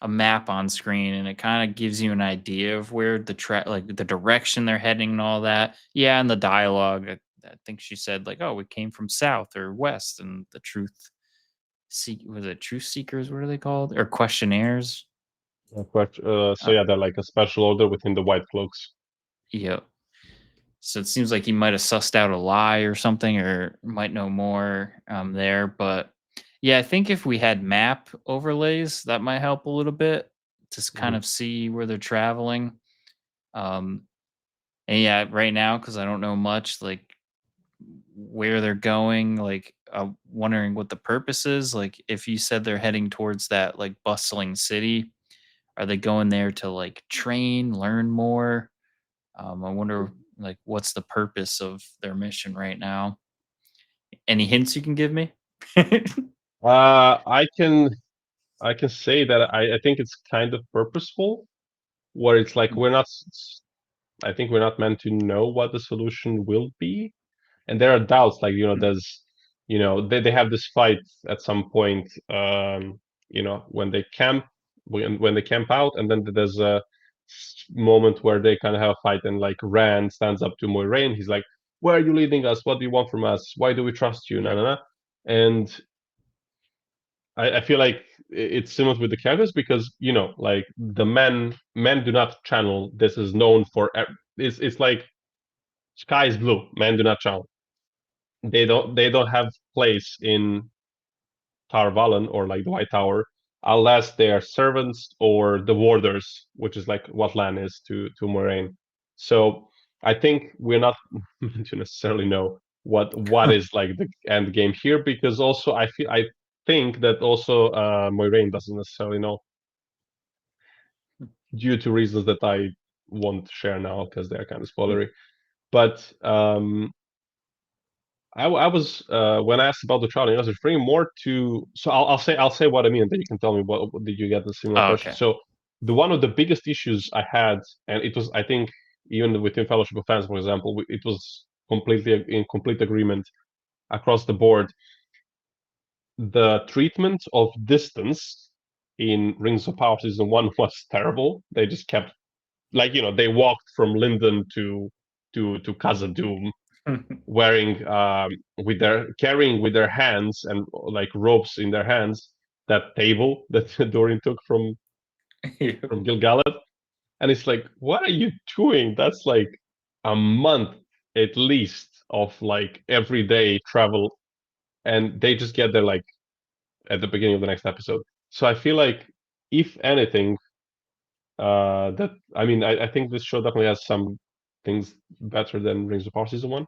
Speaker 2: map on screen, and it kind of gives you an idea of where like the direction they're heading and all that. Yeah, and the dialogue, I think she said like, "Oh, we came from south or west," and the truth was it truth seekers? What are they called? Or questionnaires?
Speaker 1: So
Speaker 2: Uh,
Speaker 1: yeah, they're like a special order within the White Cloaks.
Speaker 2: yeah. So it seems like he might have sussed out a lie or something, or might know more there. But yeah, I think if we had map overlays, that might help a little bit to kind
Speaker 1: Mhm.
Speaker 2: of see where they're traveling. Um, And yeah, right now, because I don't know much, like where they're going, like I'm wondering what the purpose is. Like if you said they're heading towards that like bustling city, are they going there to like train, learn more? I wonder like what's the purpose of their mission right now? Any hints you can give me?
Speaker 1: I can say that I think it's kind of purposeful, where it's like I think we're not meant to know what the solution will be, and there are doubts. Like there's they have this fight at some point. When they camp when they camp out, and then there's a moment where they kind of have a fight, and like Rand stands up to Moiraine. He's like, "Where are you leading us? What do you want from us? Why do we trust you?" Na na na. And I feel like it's similar with the characters because like the men do not channel. This is known for it's like sky is blue. Men do not channel. They don't have place in Tar Valon or like the White Tower unless they are servants or the warders, which is like what Lan is to Moraine. So I think we're not meant to necessarily know what is like the end game here because also I think that also Moiraine doesn't necessarily know due to reasons that I won't share now because they're kind of spoilery. But I was when I asked about the traveling, I was referring more to. So I'll say what I mean, and then you can tell me what did you get the similar
Speaker 2: Oh,
Speaker 1: impression.
Speaker 2: okay.
Speaker 1: So the one of the biggest issues I had, and it was I think even within Fellowship of Fans, for example, it was completely in complete agreement across the board. The treatment of distance in Rings of Power season 1 was terrible. They just kept like they walked from Linden to Khazad-dûm wearing with their carrying with their hands and like ropes in their hands that table that Dorian took from Gilgalad, and it's like, what are you doing? That's like a month at least of like everyday travel, and they just get there like at the beginning of the next episode. So I feel like, if anything, that I mean, I think this show definitely has some things better than Rings of Power season one.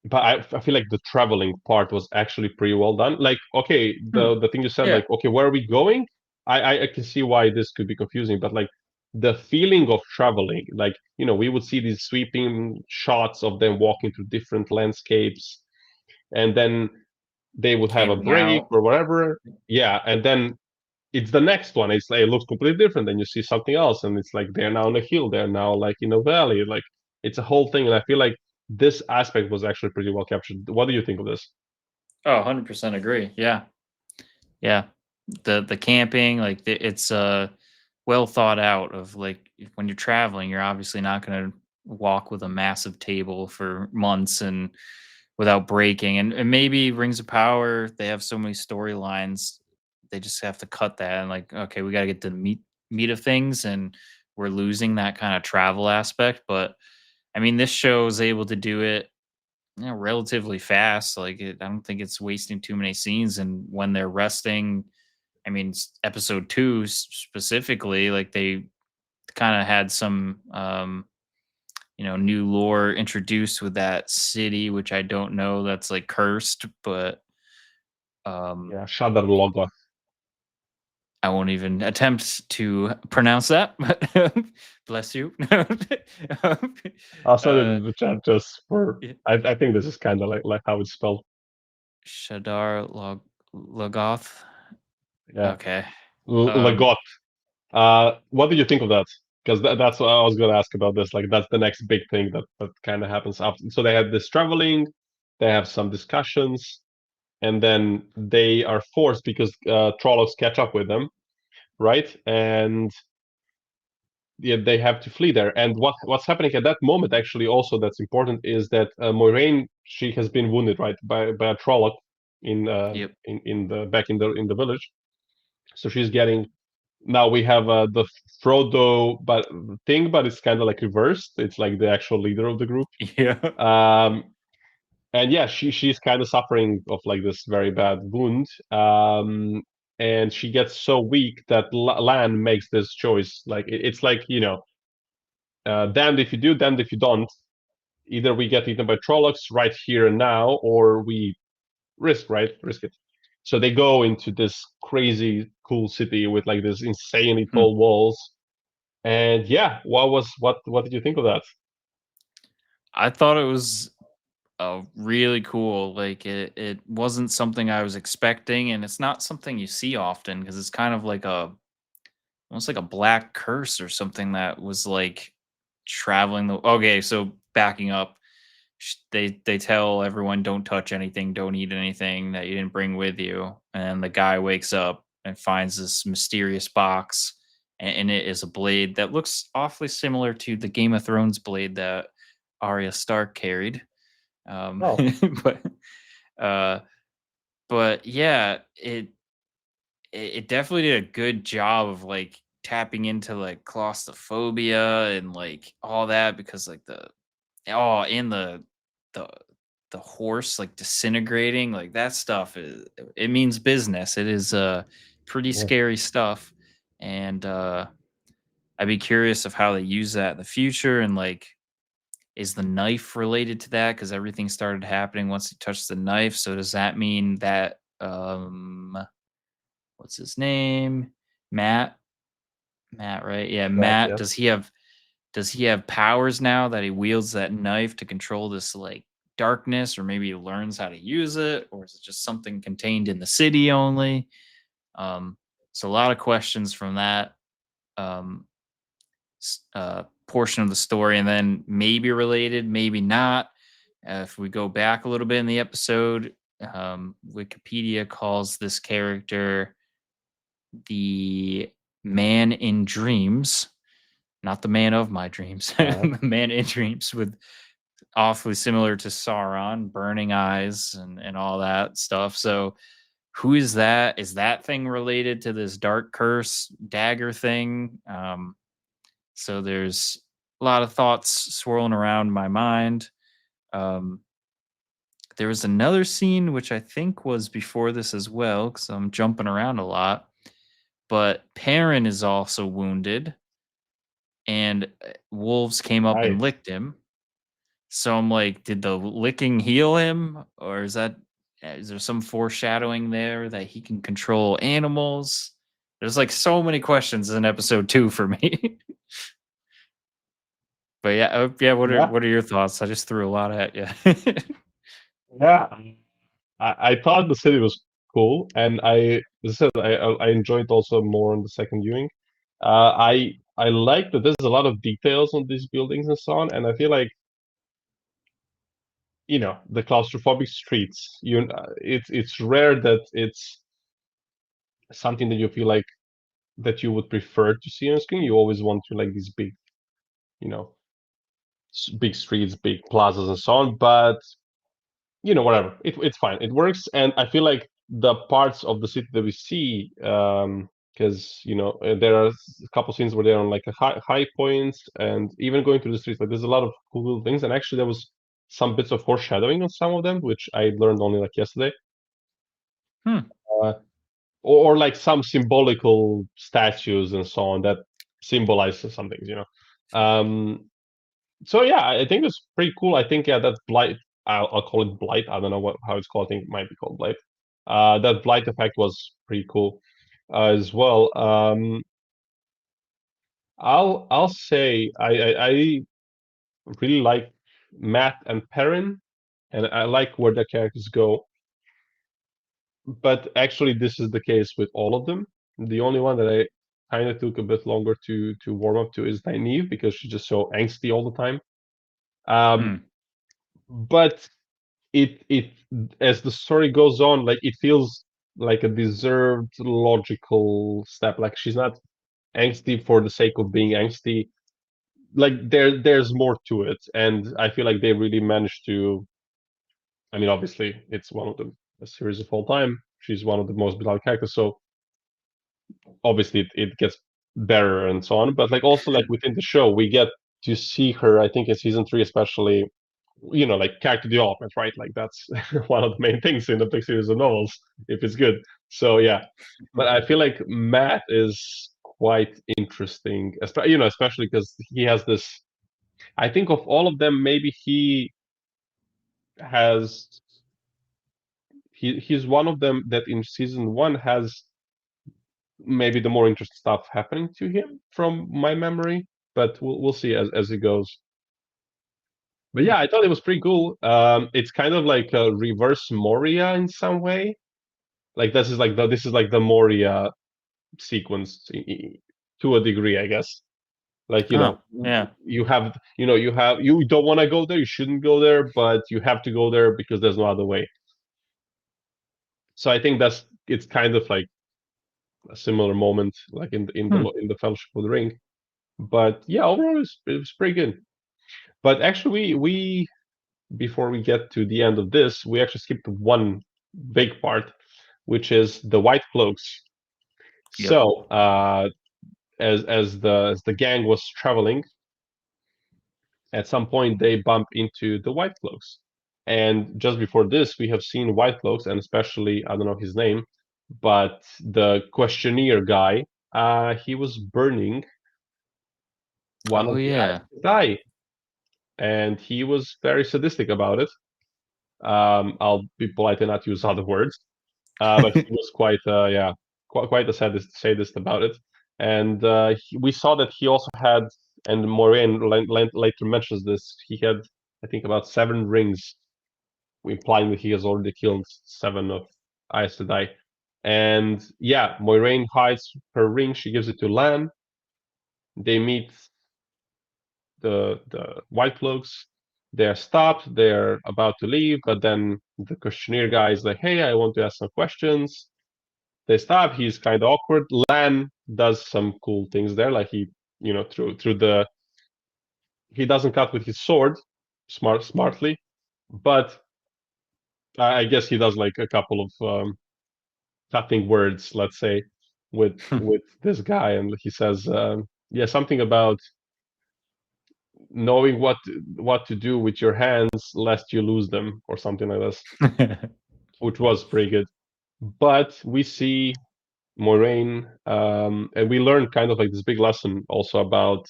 Speaker 1: But I feel like the traveling part was actually pretty well done. Like, okay,
Speaker 2: Hmm.
Speaker 1: the thing you said,
Speaker 2: Yeah.
Speaker 1: like, okay, where are we going? I can see why this could be confusing, but like the feeling of traveling, like, we would see these sweeping shots of them walking through different landscapes, and then they would have a
Speaker 2: Camping
Speaker 1: break
Speaker 2: out.
Speaker 1: or whatever. Yeah, and then it's the next one. It's like it looks completely different. Then you see something else, and it's like they're now on a hill. They're now like in a valley. Like it's a whole thing, and I feel like this aspect was actually pretty well captured. What do you think of this?
Speaker 2: Oh, 100% agree. Yeah. Yeah. The camping, like it's well thought out of like when you're traveling, you're obviously not going to walk with a massive table for months and without breaking. And maybe Rings of Power, they have so many storylines, they just have to cut that and like, okay, we got to get to the meat of things, and we're losing that kind of travel aspect. But I mean, this show is able to do it, relatively fast. Like, I don't think it's wasting too many scenes. And when they're resting, I mean, episode two specifically, like they kind of had some, new lore introduced with that city, which I don't know. That's like cursed, but um,
Speaker 1: Yeah, Shadar Logoth.
Speaker 2: I won't even attempt to pronounce that. But bless you.
Speaker 1: I'll send it
Speaker 2: uh,
Speaker 1: in the chat just for. I think this is kind of like how it's spelled.
Speaker 2: Shadar Logoth.
Speaker 1: Yeah,
Speaker 2: Okay. Um,
Speaker 1: Logoth. What did you think of that? Because that's what I was going to ask about this. Like, that's the next big thing that kind of happens after. So they had this traveling, they have some discussions, and then they are forced because Trollocs catch up with them, right? And yeah, they have to flee there. And what's happening at that moment, actually, also that's important, is that Moiraine, she has been wounded, right, by a Trolloc in
Speaker 2: yep.
Speaker 1: in the back in the village. So she's getting. Now we have the Frodo but thing, but it's kind of like reversed. It's like the actual leader of the group.
Speaker 2: Yeah.
Speaker 1: Um, and yeah, she's kind of suffering of like this very bad wound. And she gets so weak that Lan makes this choice. Like it's like, damned if you do, damned if you don't. Either we get eaten by Trollocs right here and now, or we risk it. So they go into this crazy cool city with like this insanely
Speaker 2: Hmm.
Speaker 1: tall walls. And yeah, what did you think of that?
Speaker 2: I thought it was really cool. Like it wasn't something I was expecting, and it's not something you see often because it's kind of like almost like a black curse or something that was like traveling the. Okay, so backing up, they tell everyone don't touch anything, don't eat anything that you didn't bring with you, and the guy wakes up and finds this mysterious box, and in it is a blade that looks awfully similar to the Game of Thrones blade that Arya Stark carried.
Speaker 1: Oh,
Speaker 2: But uh, but yeah, it definitely did a good job of like tapping into like claustrophobia and like all that, because like and the the horse like disintegrating, like that stuff is, it means business. It is pretty
Speaker 1: yeah.
Speaker 2: scary stuff. And I'd be curious of how they use that in the future, and like, is the knife related to that? Because everything started happening once he touched the knife. So does that mean that what's his name? Matt? Matt, right? Yeah,
Speaker 1: That,
Speaker 2: Matt.
Speaker 1: yeah.
Speaker 2: Does he have powers now that he wields that knife to control this like darkness, or maybe he learns how to use it, or is it just something contained in the city only? Um, so a lot of questions from that um portion of the story, and then maybe related, maybe not. If we go back a little bit in the episode, Wikipedia calls this character the man in dreams, not the man of my dreams,
Speaker 1: Uh,
Speaker 2: the man in dreams, with awfully similar to Sauron, burning eyes and all that stuff. So who is that? Is that thing related to this dark curse dagger thing? So there's a lot of thoughts swirling around my mind. Um, There was another scene which I think was before this as well, because I'm jumping around a lot. But Perrin is also wounded, and wolves came up and
Speaker 1: Right.
Speaker 2: licked him. So I'm like, did the licking heal him, or is there some foreshadowing there that he can control animals? There's like so many questions in episode 2 for me. But yeah, yeah.
Speaker 1: Yeah.
Speaker 2: What are your thoughts? I just threw a lot at you.
Speaker 1: Yeah. I thought the city was cool, and as I said, I enjoyed also more on the second viewing. I like that there's a lot of details on these buildings and so on, and I feel like the claustrophobic streets. It's rare that it's something that you feel like that you would prefer to see on screen. You always want to like these big, you know, big streets, big plazas, and so on. But whatever. It's fine. It works, and I feel like the parts of the city that we see, because there are a couple scenes where they're on like a high points, and even going through the streets, like there's a lot of cool little things. And actually, there was some bits of foreshadowing on some of them, which I learned only like yesterday.
Speaker 2: Hmm.
Speaker 1: Uh, or like some symbolical statues and so on that symbolize some things. Um, so yeah, I think it's pretty cool. I think that blight, I'll call it blight. I don't know how it's called. I think it might be called blight. That blight effect was pretty cool as well. I'll say I really like Matt and Perrin, and I like where the characters go. But actually, this is the case with all of them. The only one that I kind of took a bit longer to warm up to is Nynaeve, because she's just so angsty all the time. Um,
Speaker 2: Hmm.
Speaker 1: but it as the story goes on, like it feels like a deserved logical step. Like she's not angsty for the sake of being angsty. Like there's more to it, and I feel like they really managed to. I mean, obviously, it's one of the series of all time. She's one of the most beloved characters, so obviously it gets better and so on. But like also like within the show, we get to see her. I think in season 3, especially, like character development, right? Like that's one of the main things in a big series of novels, if it's good. So yeah, but I feel like Matt is quite interesting, especially because he has this. I think of all of them, maybe has he's one of them that in season 1 has maybe the more interesting stuff happening to him from my memory. But we'll see as it goes. But yeah, I thought it was pretty cool. It's kind of like a reverse Moria in some way. Like this is like the Moria sequence to a degree, I guess. Like
Speaker 2: Oh, yeah.
Speaker 1: you don't want to go there, you shouldn't go there, but you have to go there because there's no other way. So I think it's kind of like a similar moment, like
Speaker 2: Hmm.
Speaker 1: in the Fellowship of the Ring. But yeah, overall it was pretty good. But actually, we before we get to the end of this, we actually skipped one big part, which is the White Cloaks.
Speaker 2: Yep.
Speaker 1: So, as the gang was traveling, at some point they bump into the White Cloaks, and just before this, we have seen White Cloaks, and especially I don't know his name, but the questionnaire guy, he was burning one
Speaker 2: Oh
Speaker 1: of the eyes
Speaker 2: yeah.
Speaker 1: to die, and he was very sadistic about it. I'll be polite and not use other words. But he was quite, yeah, quite a sadist about it. And we saw that he also had, and Moraine later mentions this, he had, I think, about 7 rings, implying that he has already killed 7 of Aes Sedai. And yeah, Moiraine hides her ring, she gives it to Lan. They meet the White Cloaks. They're stopped, they're about to leave, but then the questionnaire guy is like, hey, I want to ask some questions. They stop. He's kind of awkward. Lan does some cool things there, like through the he doesn't cut with his sword, smartly, but I guess he does like a couple of cutting words, let's say, with this guy, and he says, yeah, something about knowing what to do with your hands lest you lose them or something like this, which was pretty good. But we see Moraine, and we learn kind of like this big lesson also about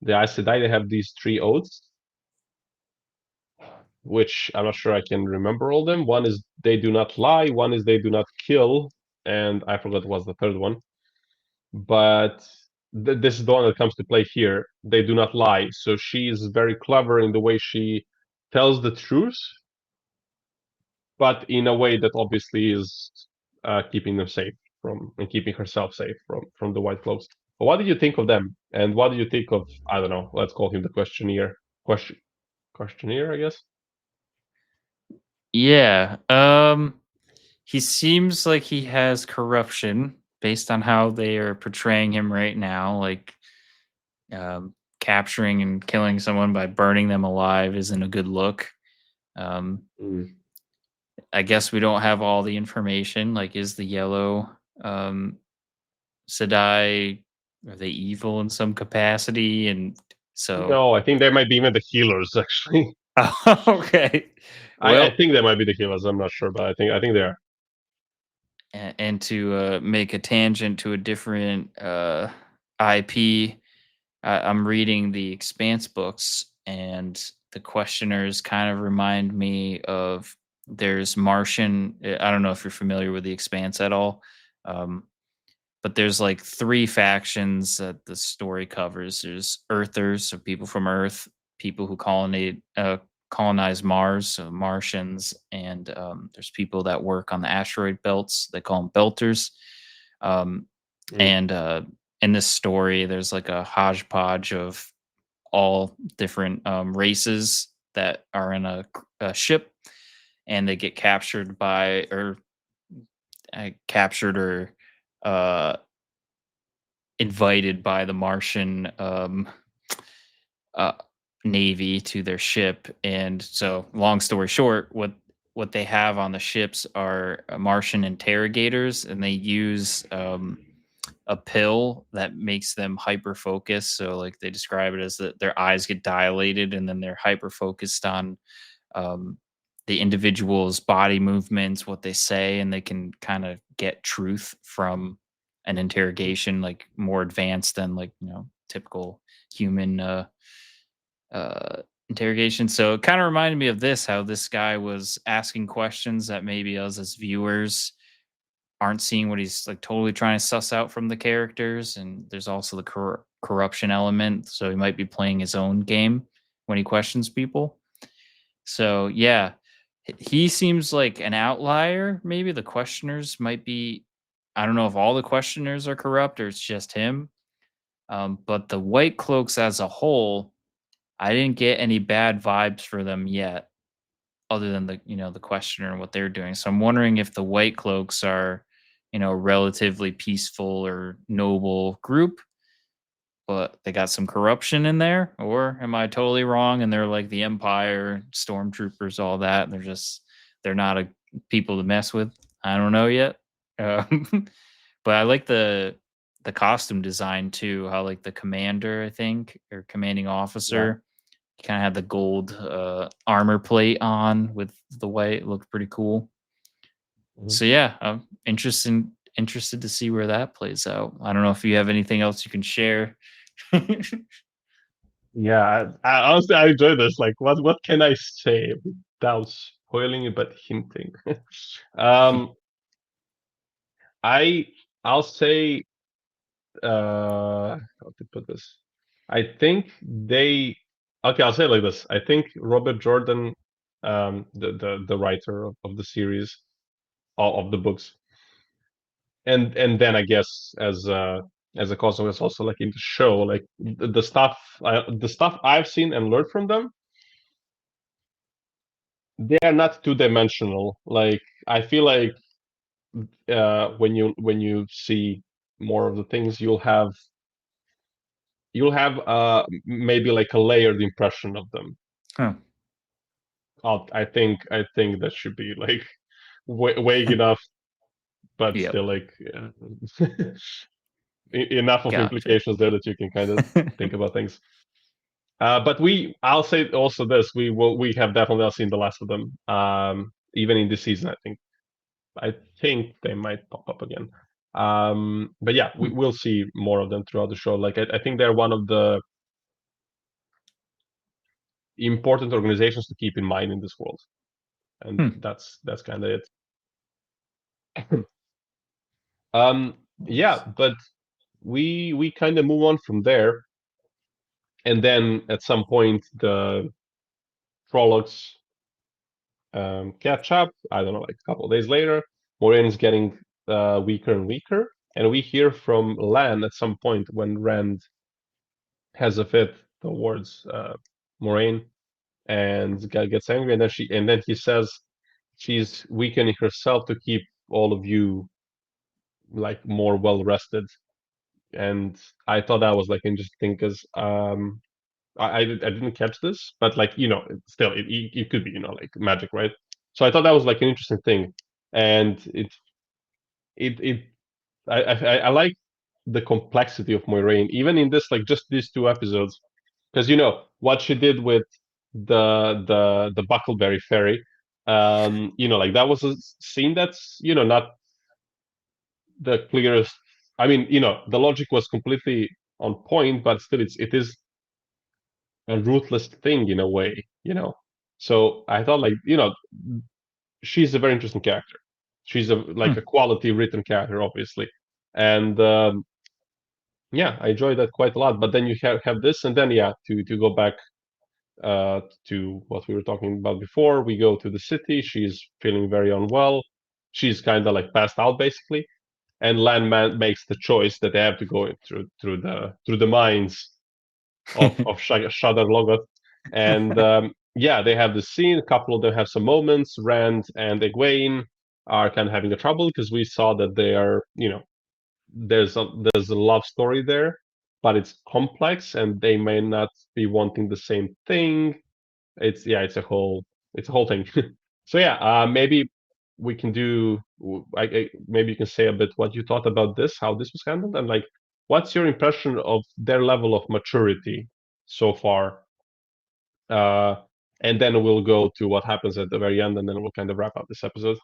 Speaker 1: the Aes Sedai. They have these three oaths, which I'm not sure I can remember all them. One is they do not lie, one is they do not kill, and I forgot what was the third one. But this is the one that comes to play here. They do not lie. So she is very clever in the way she tells the truth, but in a way that obviously is keeping them safe from and keeping herself safe from the White Cloaks. But what did you think of them? And what do you think of, I don't know, let's call him the questionnaire. Questionnaire, I guess.
Speaker 2: Yeah. He seems like he has corruption based on how they are portraying him right now. Like, capturing and killing someone by burning them alive isn't a good look. Um,
Speaker 1: Mm.
Speaker 2: I guess we don't have all the information. Like, is the yellow Sedai, are they evil in some capacity? And so,
Speaker 1: No, I think they might be even the healers actually.
Speaker 2: oh, okay.
Speaker 1: I
Speaker 2: Well,
Speaker 1: think they might be the healers. I'm not sure, but I think they are.
Speaker 2: and to make a tangent to a different IP, I'm reading the Expanse books, and the questioners kind of remind me of there's Martian. I don't know if you're familiar with the Expanse at all, um, but there's like three factions that the story covers. There's Earthers, so people from Earth, people who colonize Mars, so Martians, and there's people that work on the asteroid belts. They call them Belters. Um,
Speaker 1: Mm.
Speaker 2: and in this story, there's like a hodgepodge of all different races that are in a ship, and they get captured by or captured or uh, invited by the Martian uh, navy to their ship. And so, long story short, what they have on the ships are Martian interrogators, and they use a pill that makes them hyper focused. So, like, they describe it as that their eyes get dilated, and then they're hyper focused on um, the individual's body movements, what they say, and they can kind of get truth from an interrogation, like more advanced than, like, typical human interrogation. So it kind of reminded me of this, how this guy was asking questions that maybe us as viewers aren't seeing what he's like totally trying to suss out from the characters. And there's also the corruption element. So he might be playing his own game when he questions people. So yeah, he seems like an outlier. Maybe the questioners might be, I don't know if all the questioners are corrupt or it's just him. But the White Cloaks as a whole, I didn't get any bad vibes for them yet, other than the questioner and what they're doing. So I'm wondering if the White Cloaks are, relatively peaceful or noble group, but they got some corruption in there, or am I totally wrong? And they're like the Empire, stormtroopers, all that. They're not a people to mess with. I don't know yet. But I like the costume design too. How like the commander, I think, or commanding
Speaker 1: Yeah.
Speaker 2: officer, kind of had the gold armor plate on with the white. It looked pretty cool.
Speaker 1: Mhm.
Speaker 2: So yeah, I'm interested to see where that plays out. I don't know if you have anything else you can share.
Speaker 1: Yeah, I honestly I enjoy this. Like, what can I say without spoiling it, but hinting? um, I I'll say how to put this. I think they okay. I'll say it like this. I think Robert Jordan, the writer of the series, of the books, and then I guess as a consequence also like in the show, like the stuff I've seen and learned from them, they are not two dimensional. Like I feel like when you see more of the things, you'll have maybe like a layered impression of them.
Speaker 2: Huh.
Speaker 1: I think that should be like vague enough, but
Speaker 2: Yep.
Speaker 1: still like enough of
Speaker 2: Gotcha.
Speaker 1: implications there that you can kind of think about things. But I'll say also this: we have definitely not seen the last of them. Even in this season, I think they might pop up again. But yeah, we will see more of them throughout the show. Like I think they're one of the important organizations to keep in mind in this world, and
Speaker 2: Hmm.
Speaker 1: that's kind of it. Um, yeah, but we kind of move on from there, and then at some point the prologues catch up. I don't know, like a couple of days later, Moraine's getting weaker and weaker, and we hear from Lan at some point when Rand has a fit towards Moraine and gets angry, and then he says she's weakening herself to keep all of you like more well rested. And I thought that was like interesting because I didn't catch this, but like still it could be like magic, right? So I thought that was like an interesting thing, and it I like the complexity of Moiraine even in this like just these two episodes because what she did with the Buckleberry Fairy, like that was a scene that's not the clearest. I mean, the logic was completely on point, but still it is a ruthless thing in a way, So I thought like she's a very interesting character. She's like
Speaker 2: Hmm.
Speaker 1: a quality written character, obviously, and yeah, I enjoyed that quite a lot. But then you have this, and then yeah, to go back to what we were talking about before, we go to the city. She's feeling very unwell. She's kind of like passed out basically, and Landman makes the choice that they have to go through the mines of Shadar Logoth, and yeah, they have the scene. A couple of them have some moments. Rand and Egwene are kind of having a trouble because we saw that they are, there's a love story there, but it's complex, and they may not be wanting the same thing. It's a whole thing. So yeah, maybe we can do. Maybe you can say a bit what you thought about this, how this was handled, and like, what's your impression of their level of maturity so far? Uh, and then we'll go to what happens at the very end, and then we'll kind of wrap up this episode.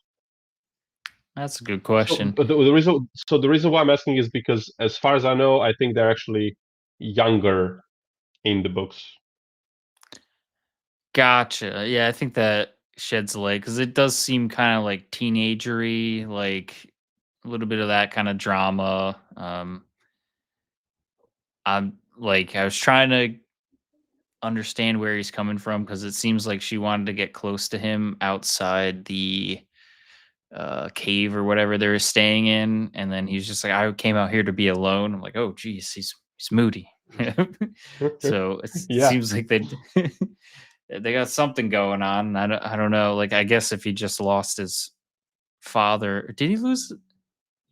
Speaker 2: That's a good
Speaker 1: So
Speaker 2: question.
Speaker 1: the reason why I'm asking is because, as far as I know, I think they're actually younger in the books.
Speaker 2: Gotcha. Yeah, I think that sheds light because it does seem kind of like teenagery, like a little bit of that kind of drama. I was trying to understand where he's coming from because it seems like she wanted to get close to him outside the cave or whatever they were staying in, and then he's just like, "I came out here to be alone." I'm like, "Oh, geez, he's moody." So it
Speaker 1: Yeah,
Speaker 2: seems like they got something going on. I don't know. Like, I guess if he just lost his father, did he lose?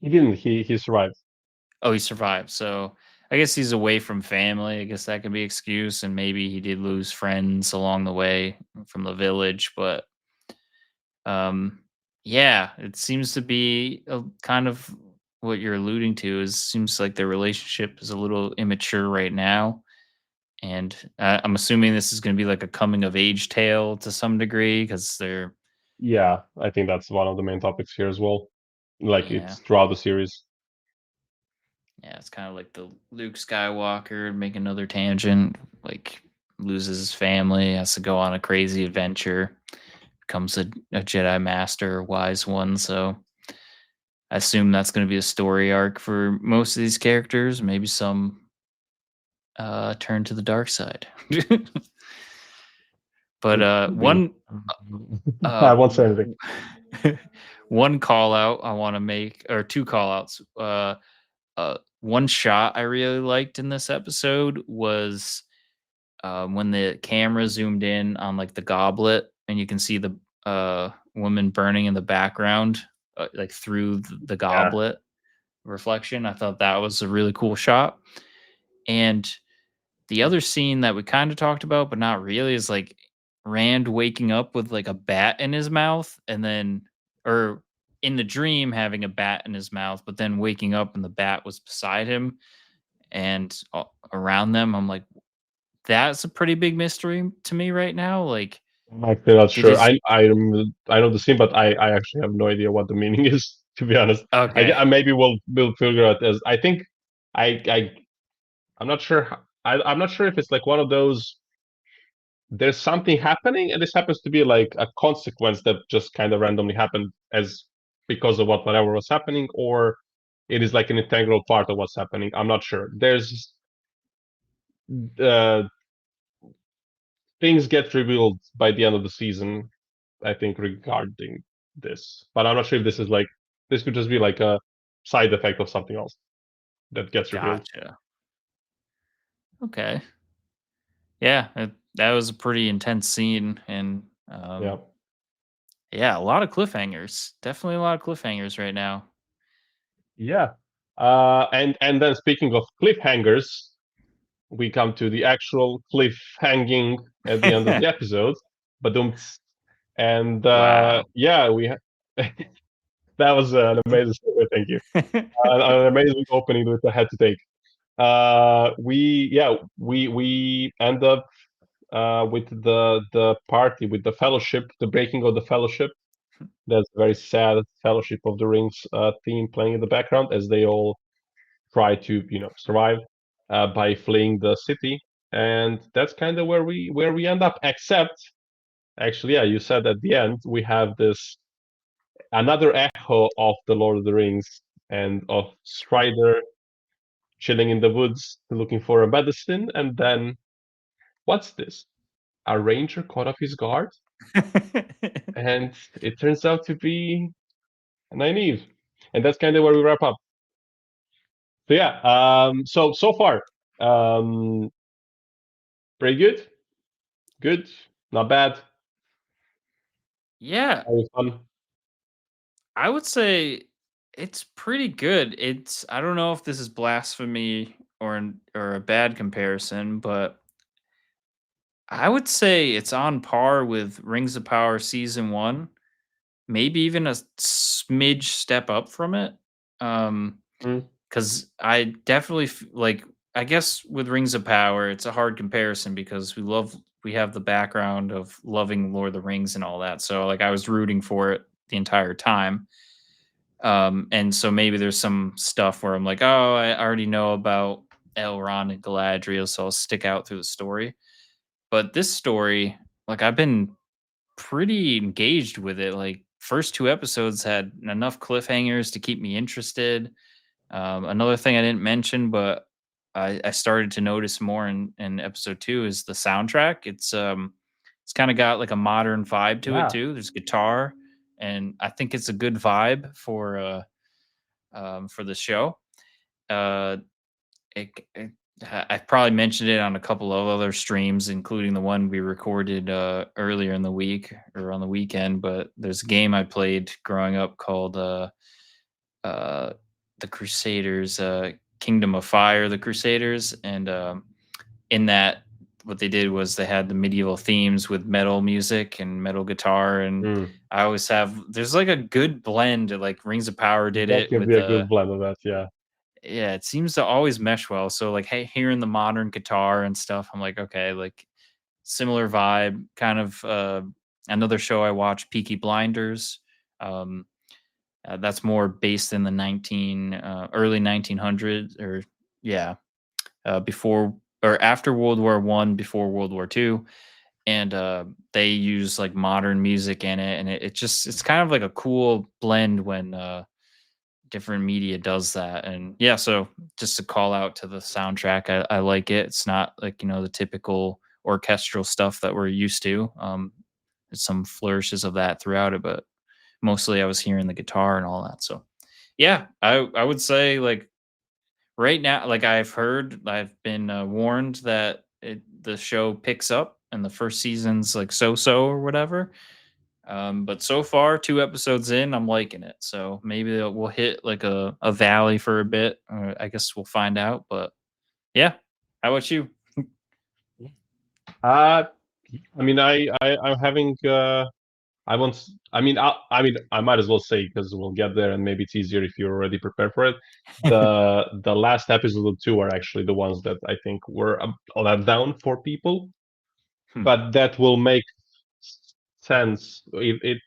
Speaker 1: he didn't. He survived.
Speaker 2: Oh, he survived. So I guess he's away from family. I guess that could be excuse, and maybe he did lose friends along the way from the village. But um, yeah, it seems to be a kind of what you're alluding to. Is seems like their relationship is a little immature right now, and I'm assuming this is going to be like a coming of age tale to some degree because they're
Speaker 1: Yeah, I think that's one of the main topics here as well. Like
Speaker 2: yeah.
Speaker 1: it's throughout the series.
Speaker 2: Yeah, it's kind of like the Luke Skywalker make another tangent, like loses his family, has to go on a crazy adventure, becomes a Jedi Master, a wise one. So I assume that's going to be a story arc for most of these characters. Maybe some turn to the dark side. But
Speaker 1: It could be.
Speaker 2: one
Speaker 1: I
Speaker 2: uh,
Speaker 1: won't say anything.
Speaker 2: one call out I want to make, or two call outs. One shot I really liked in this episode was when the camera zoomed in on like the goblet and you can see the woman burning in the background, like through the
Speaker 1: Yeah,
Speaker 2: goblet reflection. I thought that was a really cool shot. And the other scene that we kind of talked about, but not really, is like Rand waking up with like a bat in his mouth and then, or in the dream having a bat in his mouth, but then waking up and the bat was beside him and around them. I'm like, that's a pretty big mystery to me right now. Like,
Speaker 1: I'm still not
Speaker 2: did
Speaker 1: sure.
Speaker 2: his
Speaker 1: I know the scene, but I actually have no idea what the meaning is. To be honest,
Speaker 2: okay,
Speaker 1: maybe we'll figure out as I think I I'm not sure. I'm not sure if it's like one of those. There's something happening, and this happens to be like a consequence that just kind of randomly happened as because of whatever was happening, or it is like an integral part of what's happening. I'm not sure. There's uh, things get revealed by the end of the season, I think, regarding this, but I'm not sure if this is like this could just be like a side effect of something else that gets revealed.
Speaker 2: gotcha. Okay, yeah, that was a pretty intense scene, and
Speaker 1: Yeah.
Speaker 2: yeah, a lot of cliffhangers. Definitely a lot of cliffhangers right now.
Speaker 1: Yeah. And then speaking of cliffhangers, we come to the actual cliffhanging at the end of the episode. But and
Speaker 2: Wow.
Speaker 1: yeah, that was an amazing story. Thank you. An amazing opening that I had to take. We end up with the party, with the fellowship, the breaking of the fellowship. There's a very sad Fellowship of the Rings theme playing in the background as they all try to survive by fleeing the city, and that's kind of where we end up. Except, actually, yeah, you said at the end we have this another echo of the Lord of the Rings and of Strider chilling in the woods looking for a medicine, and then what's this? A ranger caught off his guard, and it turns out to be Nynaeve, and that's kind of where we wrap up. So yeah, so far, um, pretty good. Good, not bad.
Speaker 2: Yeah,
Speaker 1: Always fun.
Speaker 2: I would say it's pretty good. I don't know if this is blasphemy or a bad comparison, but I would say it's on par with Rings of Power season 1, maybe even a smidge step up from it. Um
Speaker 1: Mm,
Speaker 2: cuz I definitely like, I guess with Rings of Power it's a hard comparison because we have the background of loving Lord of the Rings and all that. So like I was rooting for it the entire time. And so maybe there's some stuff where I'm like, oh, I already know about Elrond and Galadriel, so I'll stick out through the story. But this story, like I've been pretty engaged with it. Like first two episodes had enough cliffhangers to keep me interested. Another thing I didn't mention, but I started to notice more in episode two is the soundtrack. It's kind of got like a modern vibe to it
Speaker 1: yeah.
Speaker 2: too. There's guitar, and I think it's a good vibe for the show. Uh, it, I've probably mentioned it on a couple of other streams, including the one we recorded earlier in the week or on the weekend. But there's a game I played growing up called uh, the Crusaders, Kingdom of Fire, the Crusaders, and in that, what they did was they had the medieval themes with metal music and metal guitar, and
Speaker 1: Mm.
Speaker 2: I always have there's like a good blend. Like Rings of Power did
Speaker 1: That
Speaker 2: it
Speaker 1: can be
Speaker 2: with
Speaker 1: a good blend of that. Yeah.
Speaker 2: yeah, it seems to always mesh well. So like, hey, hearing the modern guitar and stuff, I'm like, okay, like similar vibe. Kind of another show I watch, Peaky Blinders. Um, that's more based in the early 1900s, or yeah, before or after World War One, before World War Two, and they use like modern music in it, and it's kind of like a cool blend when different media does that. And yeah, so just to call out to the soundtrack, I like it. It's not like, the typical orchestral stuff that we're used to. There's some flourishes of that throughout it, but mostly I was hearing the guitar and all that. So yeah, I would say like right now, like I've been warned that the show picks up and the first season's like so or whatever. But so far, 2 episodes in, I'm liking it. So maybe we'll hit like a valley for a bit. I guess we'll find out. But yeah, how about you?
Speaker 1: Uh, I mean, I'm having I won't. I might as well say because we'll get there, and maybe it's easier if you're already prepared for it. The last episode of two are actually the ones that I think were a let down for people,
Speaker 2: Hmm.
Speaker 1: but that will make sense. It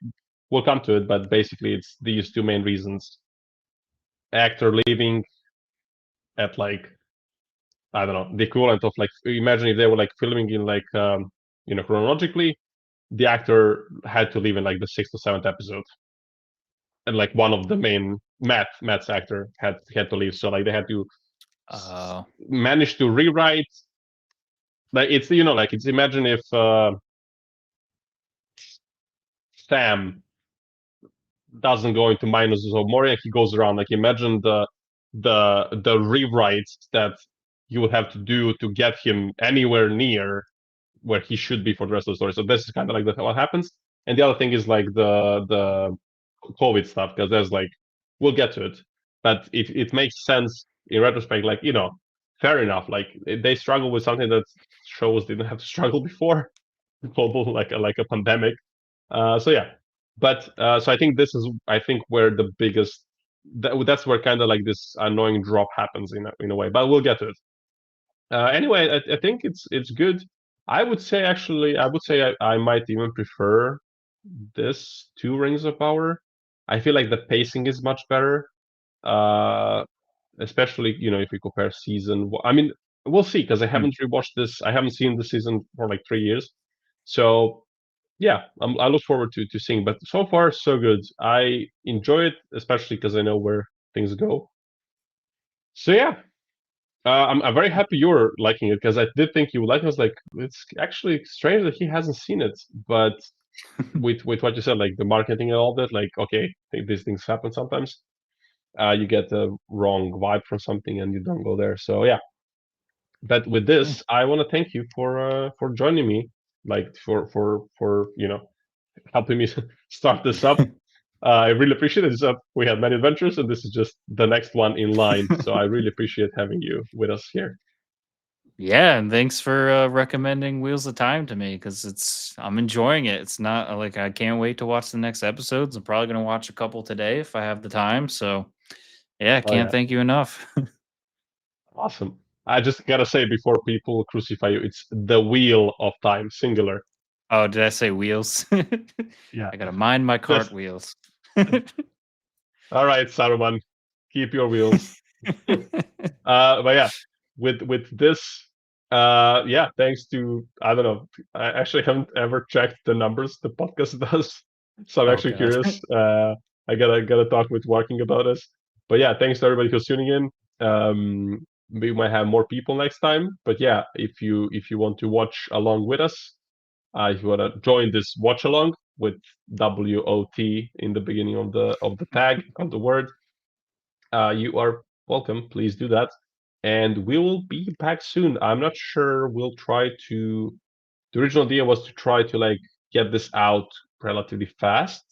Speaker 1: will come to it, but basically, it's these two main reasons: actor leaving at like I don't know the equivalent of like imagine if they were like filming in like chronologically, the actor had to leave in like the sixth or seventh episode and like one of the main Matt's actor had to leave, so like they had to
Speaker 2: Oh.
Speaker 1: manage to rewrite. Like it's like it's imagine if Sam doesn't go into minuses or Moria, he goes around. Like imagine the rewrites that you would have to do to get him anywhere near where he should be for the rest of the story. So this is kind of like what happens. And the other thing is like the COVID stuff because there's like we'll get to it, but it makes sense in retrospect. Like fair enough. Like they struggle with something that shows didn't have to struggle before, global like a pandemic. So yeah, but so I think this is where the biggest that's where kind of like this annoying drop happens in a way. But we'll get to it. Anyway, I think it's good. I would say I might even prefer this to Rings of Power. I feel like the pacing is much better, uh, especially if we compare season. I mean, we'll see because I
Speaker 2: Hmm.
Speaker 1: haven't rewatched this. I haven't seen the season for like 3 years, so yeah, I look forward to seeing. But so far, so good. I enjoy it, especially because I know where things go. So yeah, I'm very happy you're liking it because I did think you would like it. I was like, it's actually strange that he hasn't seen it. But with what you said, like the marketing and all that, like okay, I think these things happen sometimes. You get the wrong vibe from something and you don't go there. So yeah. But with
Speaker 2: Hmm.
Speaker 1: this, I want to thank you for joining me, like for helping me start this up. I really appreciate it. We had many adventures, and this is just the next one in line. So I really appreciate having you with us here.
Speaker 2: Yeah, and thanks for recommending Wheels of Time to me because I'm enjoying it. It's not like I can't wait to watch the next episodes. I'm probably gonna watch a couple today if I have the time. So yeah, I
Speaker 1: Oh
Speaker 2: can't
Speaker 1: yeah,
Speaker 2: thank you enough.
Speaker 1: awesome. I just gotta say before people crucify you, it's the wheel of time, singular.
Speaker 2: Oh, did I say wheels?
Speaker 1: Yeah,
Speaker 2: I gotta mind my
Speaker 1: just
Speaker 2: cartwheels.
Speaker 1: all right, Saruman, keep your wheels. But yeah, with this, yeah, thanks to I don't know. I actually haven't ever checked the numbers the podcast does, so I'm
Speaker 2: Oh
Speaker 1: actually
Speaker 2: god.
Speaker 1: curious. I gotta talk with Working about this. But yeah, thanks to everybody who's tuning in. We might have more people next time. But yeah, if you want to watch along with us, if you want to join this watch along with WOT in the beginning of the tag of the word, you are welcome. Please do that. And we will be back soon. I'm not sure we'll try to. The original idea was to try to like get this out relatively fast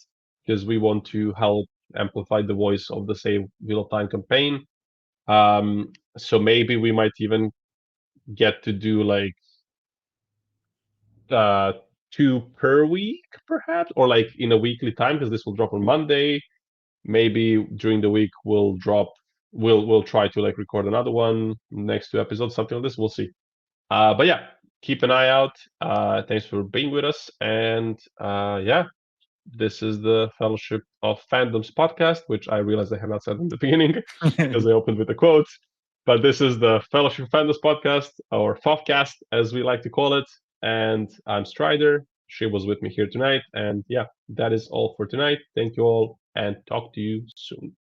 Speaker 1: because we want to help amplify the voice of the Save Wheel of Time campaign. So maybe we might even get to do like uh, two per week, perhaps, or like in a weekly time because this will drop on Monday. Maybe during the week we'll try to like record another one next two episodes, something like this. We'll see. But yeah, keep an eye out. Thanks for being with us, and yeah, this is the Fellowship of Fandoms podcast, which I realized I have not said in the beginning because I opened with a quote. But this is the Fellowship of Fandoms podcast, or FOFcast as we like to call it. And I'm Strider. She was with me here tonight. And yeah, that is all for tonight. Thank you all and talk to you soon.